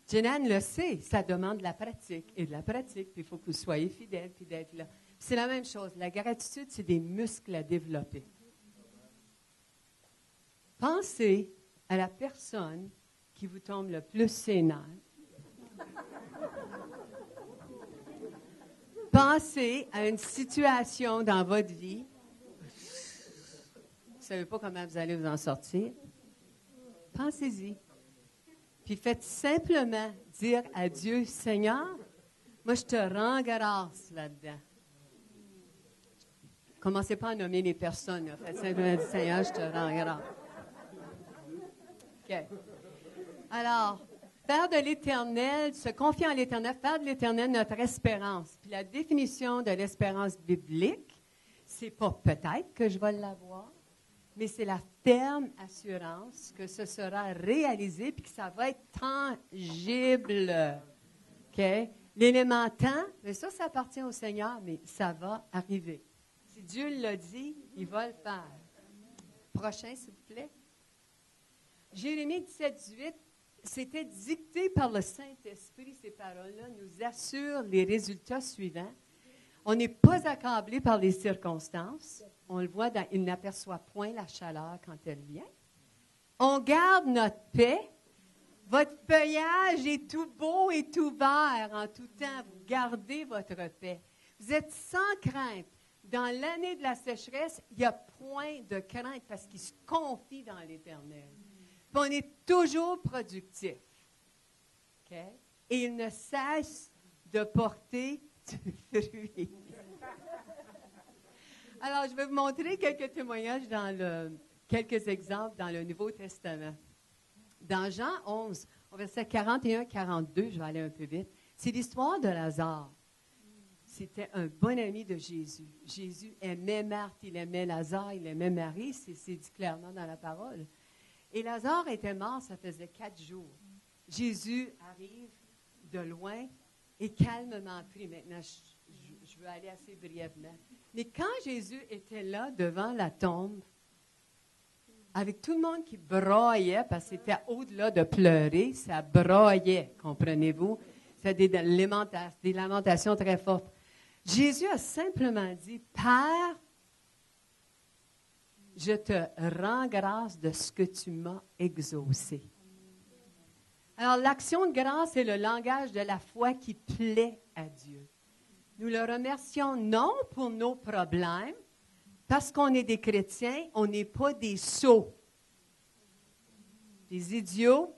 Jenan le sait. Ça demande de la pratique et de la pratique. Puis il faut que vous soyez fidèles puis d'être là. C'est la même chose. La gratitude, c'est des muscles à développer. Pensez à la personne qui vous tombe le plus ses nerfs. Pensez à une situation dans votre vie. Vous ne savez pas comment vous allez vous en sortir. Pensez-y. Puis faites simplement dire à Dieu, Seigneur, moi je te rends grâce là-dedans. Commencez pas à nommer les personnes. Là. Faites simplement dire, Seigneur, je te rends grâce. OK. Alors, faire de l'Éternel, se confier en l'Éternel, faire de l'Éternel notre espérance. Puis la définition de l'espérance biblique, c'est pas peut-être que je vais l'avoir, mais c'est la ferme assurance que ce sera réalisé puis que ça va être tangible. OK? L'élément temps, mais ça appartient au Seigneur, mais ça va arriver. Si Dieu l'a dit, il va le faire. Prochain, s'il vous plaît. Jérémie 17-18, c'était dicté par le Saint-Esprit, ces paroles-là nous assurent les résultats suivants. On n'est pas accablé par les circonstances. On le voit, il n'aperçoit point la chaleur quand elle vient. On garde notre paix. Votre feuillage est tout beau et tout vert en tout temps. Vous gardez votre paix. Vous êtes sans crainte. Dans l'année de la sécheresse, il n'y a point de crainte parce qu'il se confie dans l'Éternel. Puis on est toujours productif. Okay? Et il ne cesse de porter du fruit. Alors, je vais vous montrer quelques témoignages quelques exemples dans le Nouveau Testament. Dans Jean 11, au verset 41-42, je vais aller un peu vite, c'est l'histoire de Lazare. C'était un bon ami de Jésus. Jésus aimait Marthe, il aimait Lazare, il aimait Marie, c'est dit clairement dans la parole. Et Lazare était mort, ça faisait 4 jours. Jésus arrive de loin et calmement prie. Maintenant, je veux aller assez brièvement. Mais quand Jésus était là, devant la tombe, avec tout le monde qui broyait, parce que c'était au-delà de pleurer, ça broyait, comprenez-vous? fait des lamentations très fortes. Jésus a simplement dit, Père, je te rends grâce de ce que tu m'as exaucé. Alors, l'action de grâce est le langage de la foi qui plaît à Dieu. Nous le remercions non pour nos problèmes, parce qu'on est des chrétiens, on n'est pas des sots, des idiots,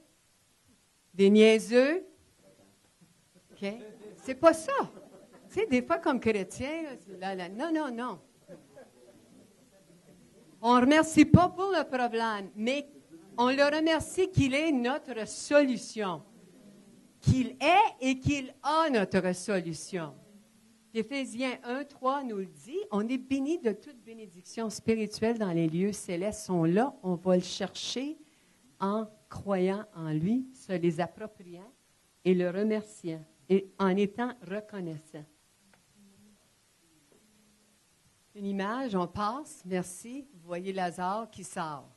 des niaiseux. OK? C'est pas ça. Tu sais, des fois, comme chrétien, non. On ne remercie pas pour le problème, mais on le remercie qu'il est notre solution. Qu'il est et qu'il a notre solution. Éphésiens 1:3 nous le dit, on est béni de toute bénédiction spirituelle dans les lieux célestes. Sont là, on va le chercher en croyant en lui, se les appropriant et le remerciant, et en étant reconnaissant. Une image, on passe, merci, vous voyez Lazare qui sort.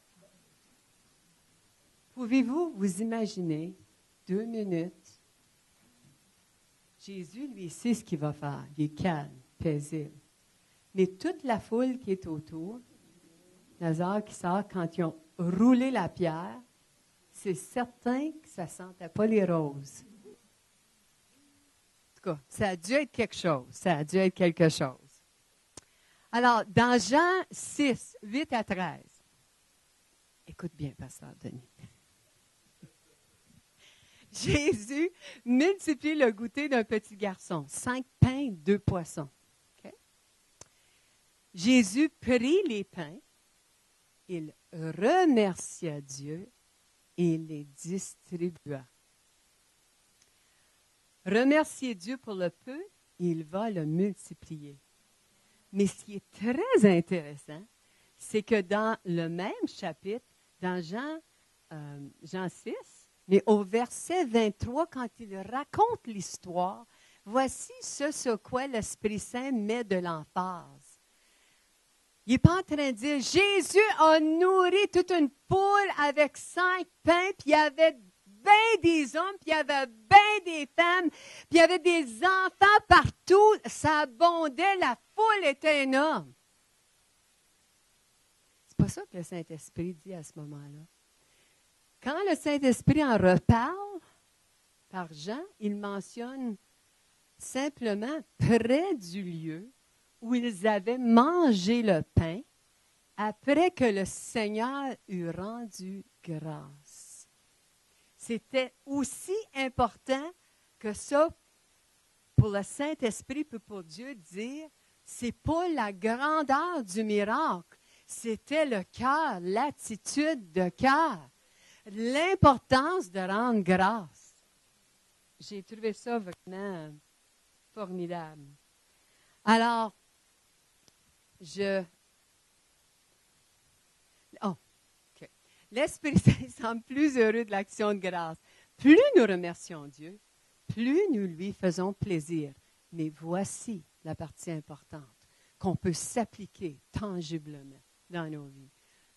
Pouvez-vous vous imaginer 2 minutes? Jésus, lui, sait ce qu'il va faire. Il est calme, paisible. Mais toute la foule qui est autour, Lazare qui sort, quand ils ont roulé la pierre, c'est certain que ça ne sentait pas les roses. En tout cas, ça a dû être quelque chose. Alors, dans Jean 6, 8 à 13, écoute bien, pasteur Denis. Jésus multiplie le goûter d'un petit garçon. 5 pains, 2 poissons. Okay? Jésus prit les pains, il remercia Dieu et les distribua. Remercier Dieu pour le peu, il va le multiplier. Mais ce qui est très intéressant, c'est que dans le même chapitre, dans Jean 6, mais au verset 23, quand il raconte l'histoire, voici ce sur quoi l'Esprit Saint met de l'emphase. Il n'est pas en train de dire, Jésus a nourri toute une poule avec 5 pains, puis il y avait bien des hommes, puis il y avait bien des femmes, puis il y avait des enfants partout. Ça abondait, la foule était énorme. C'est pas ça que le Saint-Esprit dit à ce moment-là. Quand le Saint-Esprit en reparle par Jean, il mentionne simplement près du lieu où ils avaient mangé le pain après que le Seigneur eut rendu grâce. C'était aussi important que ça pour le Saint-Esprit puis pour Dieu dire, c'est pas la grandeur du miracle, c'était le cœur, l'attitude de cœur. L'importance de rendre grâce. J'ai trouvé ça vraiment formidable. Alors, l'Esprit Saint semble plus heureux de l'action de grâce. Plus nous remercions Dieu, plus nous lui faisons plaisir. Mais voici la partie importante qu'on peut s'appliquer tangiblement dans nos vies.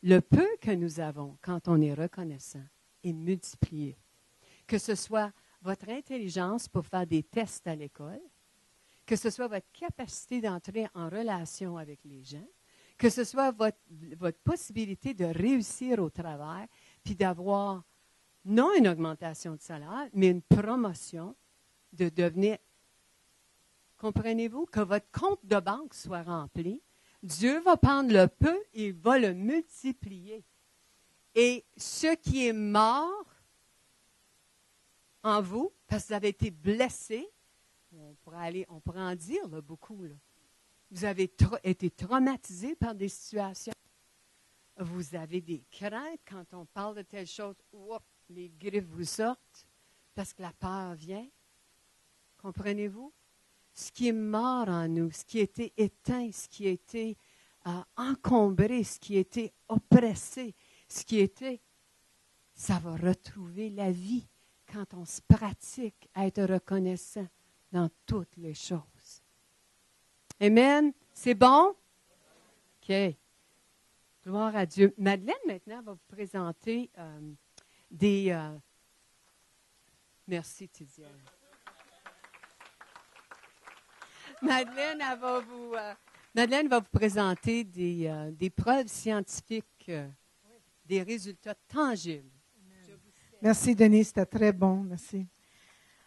Le peu que nous avons quand on est reconnaissant est multiplié. Que ce soit votre intelligence pour faire des tests à l'école, que ce soit votre capacité d'entrer en relation avec les gens, que ce soit votre possibilité de réussir au travail, puis d'avoir non une augmentation de salaire, mais une promotion, de devenir, comprenez-vous, que votre compte de banque soit rempli. Dieu va prendre le peu et il va le multiplier. Et ce qui est mort en vous, parce que vous avez été blessé, on pourrait en dire là, beaucoup. Là. Vous avez été traumatisé par des situations. Vous avez des craintes quand on parle de telle chose. Les griffes vous sortent parce que la peur vient. Comprenez-vous? Ce qui est mort en nous, ce qui a été éteint, ce qui a été encombré, ce qui a été oppressé, ça va retrouver la vie quand on se pratique à être reconnaissant dans toutes les choses. Amen? C'est bon? OK. Gloire à Dieu. Madeleine, maintenant, va vous présenter des... Merci, Tidiane. Madeleine, Madeleine va vous présenter des preuves scientifiques, des résultats tangibles.
Merci, Denise, c'était très bon. Merci.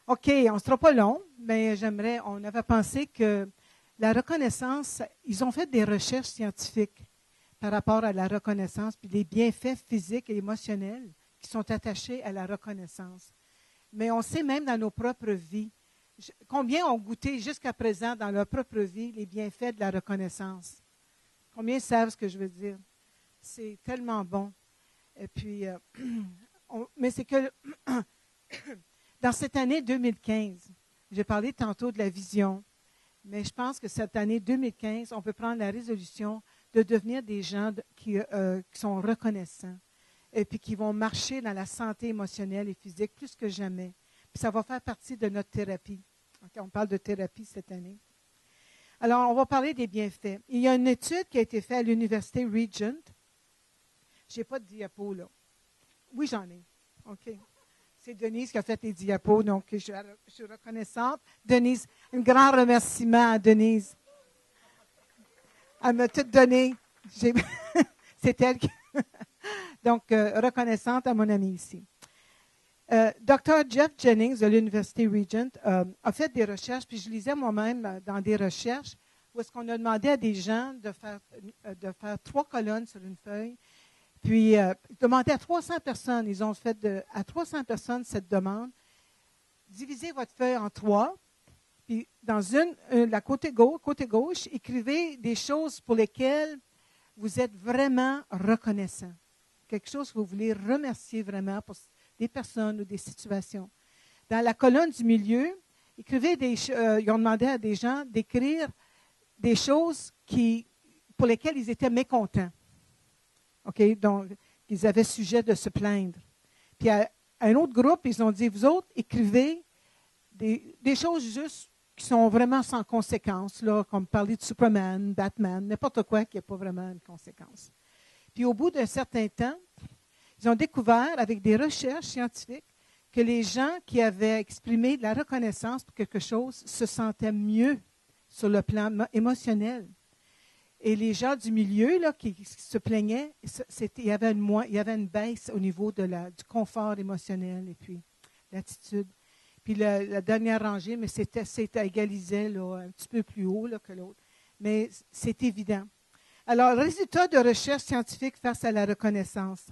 OK, on ne sera pas long, mais on avait pensé que la reconnaissance, ils ont fait des recherches scientifiques par rapport à la reconnaissance, puis les bienfaits physiques et émotionnels qui sont attachés à la reconnaissance. Mais on sait même dans nos propres vies, combien ont goûté jusqu'à présent dans leur propre vie les bienfaits de la reconnaissance? Combien savent ce que je veux dire? C'est tellement bon. Et puis, mais c'est que dans cette année 2015, j'ai parlé tantôt de la vision, mais je pense que cette année 2015, on peut prendre la résolution de devenir des gens qui sont reconnaissants et puis qui vont marcher dans la santé émotionnelle et physique plus que jamais. Puis ça va faire partie de notre thérapie. Okay, on parle de thérapie cette année. Alors, on va parler des bienfaits. Il y a une étude qui a été faite à l'Université Regent. Je n'ai pas de diapo, là. Oui, j'en ai. OK. C'est Denise qui a fait les diapos, donc je suis reconnaissante. Denise, un grand remerciement à Denise. Elle m'a tout donné. C'est elle qui... Donc, reconnaissante à mon ami ici. Dr. Jeff Jennings de l'Université Regent a fait des recherches, puis je lisais moi-même dans des recherches où est-ce qu'on a demandé à des gens de faire 3 colonnes sur une feuille, puis demander à 300 personnes, ils ont fait à 300 personnes cette demande, divisez votre feuille en 3, puis dans la côté gauche, écrivez des choses pour lesquelles vous êtes vraiment reconnaissant. Quelque chose que vous voulez remercier vraiment pour des personnes ou des situations. Dans la colonne du milieu, ils ont demandé à des gens d'écrire des choses pour lesquelles ils étaient mécontents. OK? Donc, ils avaient sujet de se plaindre. Puis à un autre groupe, ils ont dit, vous autres, écrivez des choses juste qui sont vraiment sans conséquence, là, comme parler de Superman, Batman, n'importe quoi qui n'a pas vraiment une conséquence. Puis au bout d'un certain temps, ils ont découvert, avec des recherches scientifiques, que les gens qui avaient exprimé de la reconnaissance pour quelque chose se sentaient mieux sur le plan émotionnel. Et les gens du milieu là, qui se plaignaient, il y avait une baisse au niveau du confort émotionnel et puis l'attitude. Puis la dernière rangée, mais c'était égalisé là, un petit peu plus haut là, que l'autre. Mais c'est évident. Alors, résultat de recherche scientifique face à la reconnaissance.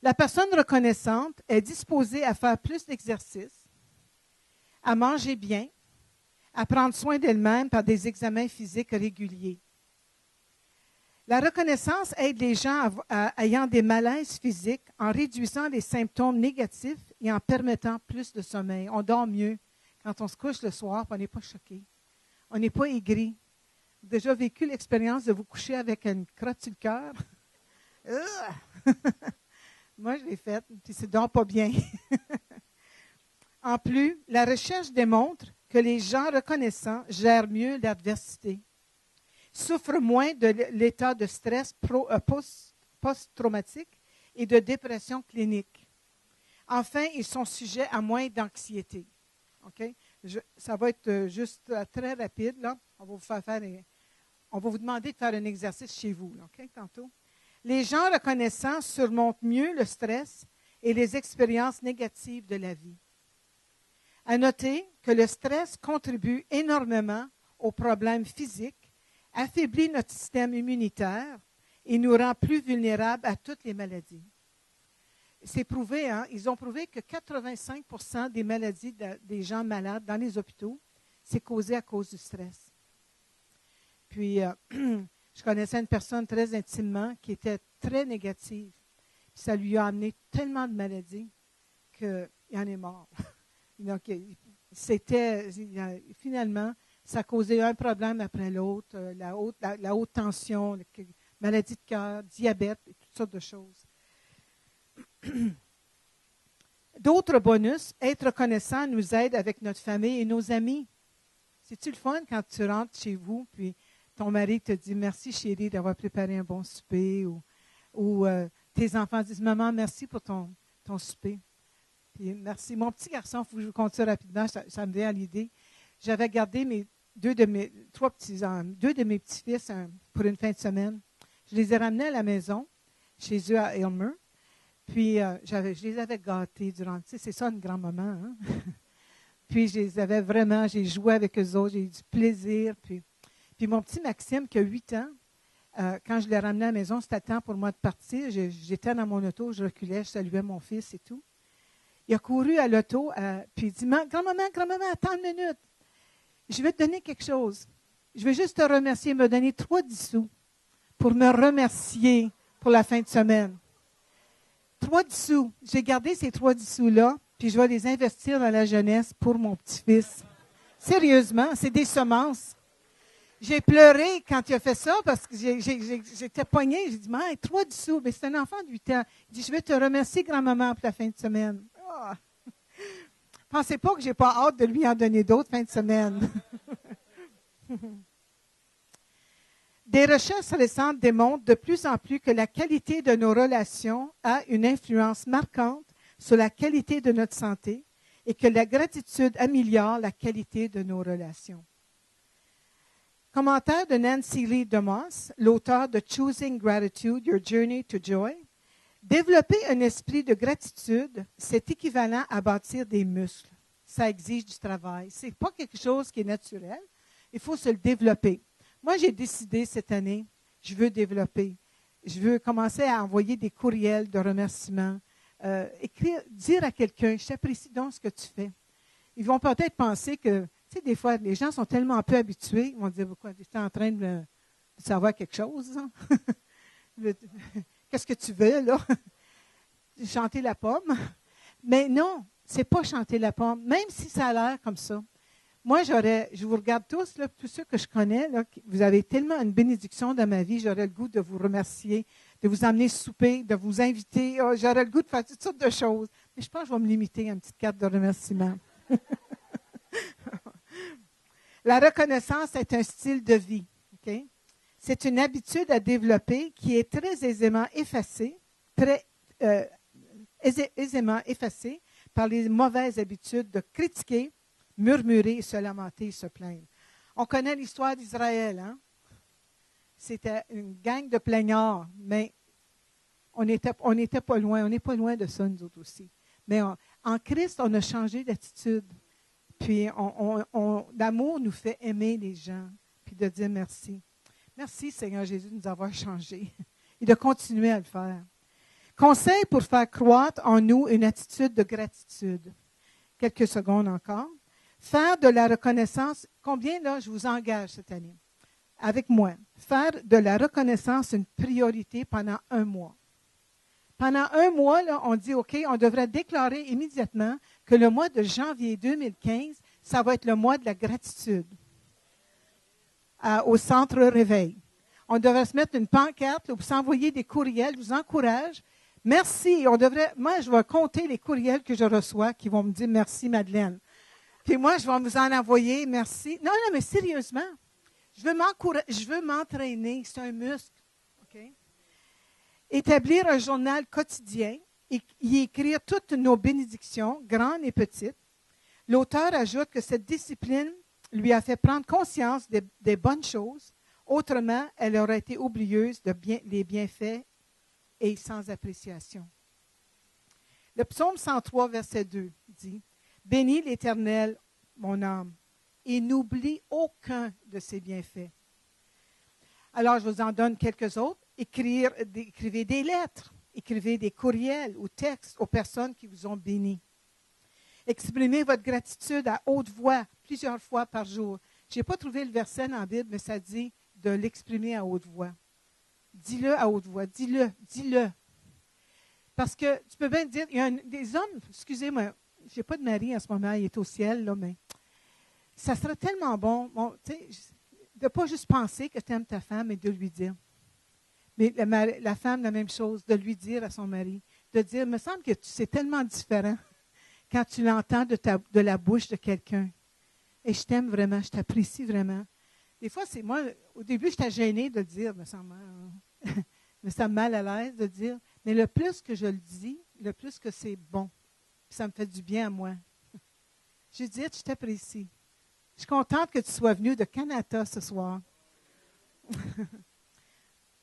La personne reconnaissante est disposée à faire plus d'exercices, à manger bien, à prendre soin d'elle-même par des examens physiques réguliers. La reconnaissance aide les gens ayant des malaises physiques en réduisant les symptômes négatifs et en permettant plus de sommeil. On dort mieux quand on se couche le soir, on n'est pas choqué. On n'est pas aigri. Vous avez déjà vécu l'expérience de vous coucher avec une crotte sur le cœur? Moi, je l'ai faite, puis ça ne dort pas bien. En plus, la recherche démontre que les gens reconnaissants gèrent mieux l'adversité, souffrent moins de l'état de stress post-traumatique et de dépression clinique. Enfin, ils sont sujets à moins d'anxiété. Okay? Ça va être juste très rapide. Là. On va vous demander de faire un exercice chez vous, là, okay, tantôt. Les gens reconnaissants surmontent mieux le stress et les expériences négatives de la vie. À noter que le stress contribue énormément aux problèmes physiques, affaiblit notre système immunitaire et nous rend plus vulnérables à toutes les maladies. C'est prouvé, hein? Ils ont prouvé que 85% des maladies des gens malades dans les hôpitaux, c'est causé à cause du stress. Puis, je connaissais une personne très intimement qui était très négative. Puis ça lui a amené tellement de maladies qu'il en est mort. Donc, finalement, ça causait un problème après l'autre, la haute tension, maladie de cœur, diabète, et toutes sortes de choses. D'autres bonus, être reconnaissant nous aide avec notre famille et nos amis. C'est-tu le fun quand tu rentres chez vous, puis ton mari te dit « Merci chérie d'avoir préparé un bon souper » ou tes enfants disent « Maman, merci pour ton souper ». Puis merci. Mon petit garçon, il faut que je vous conte ça rapidement, ça me vient à l'idée. J'avais gardé deux de mes petits-fils pour une fin de semaine. Je les ai ramenés à la maison, chez eux à Aylmer. Puis, je les avais gâtés durant... Tu sais, c'est ça, une grand-maman, hein? Puis, j'ai joué avec eux autres, j'ai eu du plaisir. Puis mon petit Maxime, qui a 8 ans, quand je l'ai ramené à la maison, c'était temps pour moi de partir. J'étais dans mon auto, je reculais, je saluais mon fils et tout. Il a couru à l'auto, puis il dit, grand-maman, attends une minute. Je vais te donner quelque chose. Je vais juste te remercier, me donner 3 sous pour me remercier pour la fin de semaine. 3 sous. J'ai gardé ces 3 sous-là, puis je vais les investir dans la jeunesse pour mon petit-fils. Sérieusement, c'est des semences. J'ai pleuré quand il a fait ça parce que j'étais poignée. J'ai dit, 3 sous. Mais c'est un enfant de 8 ans. Il dit, je vais te remercier, grand-maman, pour la fin de semaine. Oh. Pensez pas que je n'ai pas hâte de lui en donner d'autres fin de semaine. Des recherches récentes démontrent de plus en plus que la qualité de nos relations a une influence marquante sur la qualité de notre santé et que la gratitude améliore la qualité de nos relations. Commentaire de Nancy Lee DeMoss, l'auteur de Choosing Gratitude, Your Journey to Joy. Développer un esprit de gratitude, c'est équivalent à bâtir des muscles. Ça exige du travail. Ce n'est pas quelque chose qui est naturel. Il faut se le développer. Moi, j'ai décidé cette année, je veux développer. Je veux commencer à envoyer des courriels de remerciements, dire à quelqu'un, je t'apprécie donc ce que tu fais. Ils vont peut-être penser que, tu sais, des fois, les gens sont tellement peu habitués, ils vont dire, pourquoi tu es en train de savoir quelque chose? Hein? Qu'est-ce que tu veux, là? Chanter la pomme? Mais non, ce n'est pas chanter la pomme, même si ça a l'air comme ça. Moi, je vous regarde tous, là, tous ceux que je connais, là, vous avez tellement une bénédiction dans ma vie, j'aurais le goût de vous remercier, de vous emmener souper, de vous inviter. Oh, j'aurais le goût de faire toutes sortes de choses. Mais je pense que je vais me limiter à une petite carte de remerciement. La reconnaissance est un style de vie. Okay? C'est une habitude à développer qui est très aisément effacée par les mauvaises habitudes de critiquer, murmurer, se lamenter et se plaindre. On connaît l'histoire d'Israël. Hein? C'était une gang de plaignards, mais on n'était pas loin. On n'est pas loin de ça, nous autres aussi. Mais en Christ, on a changé d'attitude. Puis l'amour nous fait aimer les gens, puis de dire merci. Merci, Seigneur Jésus, de nous avoir changés et de continuer à le faire. Conseil pour faire croître en nous une attitude de gratitude. Quelques secondes encore. Faire de la reconnaissance, combien là je vous engage cette année? Avec moi. Faire de la reconnaissance une priorité pendant 1 mois. Pendant 1 mois, là, on dit, OK, on devrait déclarer immédiatement que le mois de janvier 2015, ça va être le mois de la gratitude au Centre Réveil. On devrait se mettre une pancarte ou s'envoyer des courriels. Je vous encourage. Merci. Moi, je vais compter les courriels que je reçois qui vont me dire merci, Madeleine. Puis moi, je vais vous en envoyer merci. Non, mais sérieusement, je veux m'entraîner. C'est un muscle. OK? Établir un journal quotidien et y écrire toutes nos bénédictions, grandes et petites. L'auteur ajoute que cette discipline lui a fait prendre conscience des bonnes choses. Autrement, elle aurait été oublieuse des bienfaits et sans appréciation. Le psaume 103, verset 2 dit « Bénis l'Éternel, mon âme, et n'oublie aucun de ses bienfaits. » Alors, je vous en donne quelques autres. Écrivez des lettres, écrivez des courriels ou textes aux personnes qui vous ont bénis. Exprimez votre gratitude à haute voix, plusieurs fois par jour. Je n'ai pas trouvé le verset dans la Bible, mais ça dit de l'exprimer à haute voix. Dis-le à haute voix, dis-le. Parce que tu peux bien dire, il y a des hommes, excusez-moi, je n'ai pas de mari en ce moment, il est au ciel, là, mais ça serait tellement bon, de ne pas juste penser que tu aimes ta femme et de lui dire. Mais la femme, la même chose, de lui dire à son mari, de dire, il me semble que c'est tellement différent quand tu l'entends de la bouche de quelqu'un. Et je t'aime vraiment, je t'apprécie vraiment. Des fois, c'est moi, au début, j'étais gênée de le dire, me semble mal à l'aise de dire, mais le plus que je le dis, le plus que c'est bon. Ça me fait du bien à moi. Je dis, je t'apprécie. Je suis contente que tu sois venu de Canada ce soir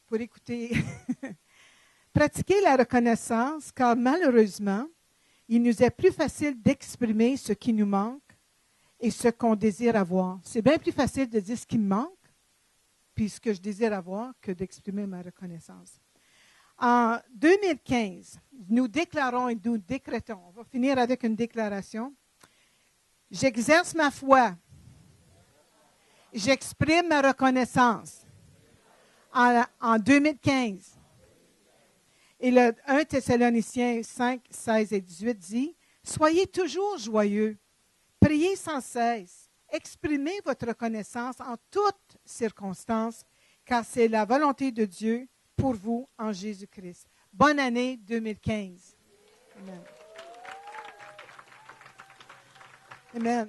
pour écouter. Pratiquer la reconnaissance, car malheureusement, il nous est plus facile d'exprimer ce qui nous manque et ce qu'on désire avoir. C'est bien plus facile de dire ce qui me manque, puis ce que je désire avoir, que d'exprimer ma reconnaissance. En 2015, nous déclarons et nous décrétons, on va finir avec une déclaration. J'exerce ma foi. J'exprime ma reconnaissance. En 2015. Et le 1 Thessaloniciens 5, 16 et 18 dit, « Soyez toujours joyeux, priez sans cesse, exprimez votre reconnaissance en toutes circonstances, car c'est la volonté de Dieu pour vous en Jésus-Christ. » Bonne année 2015. Amen. Amen.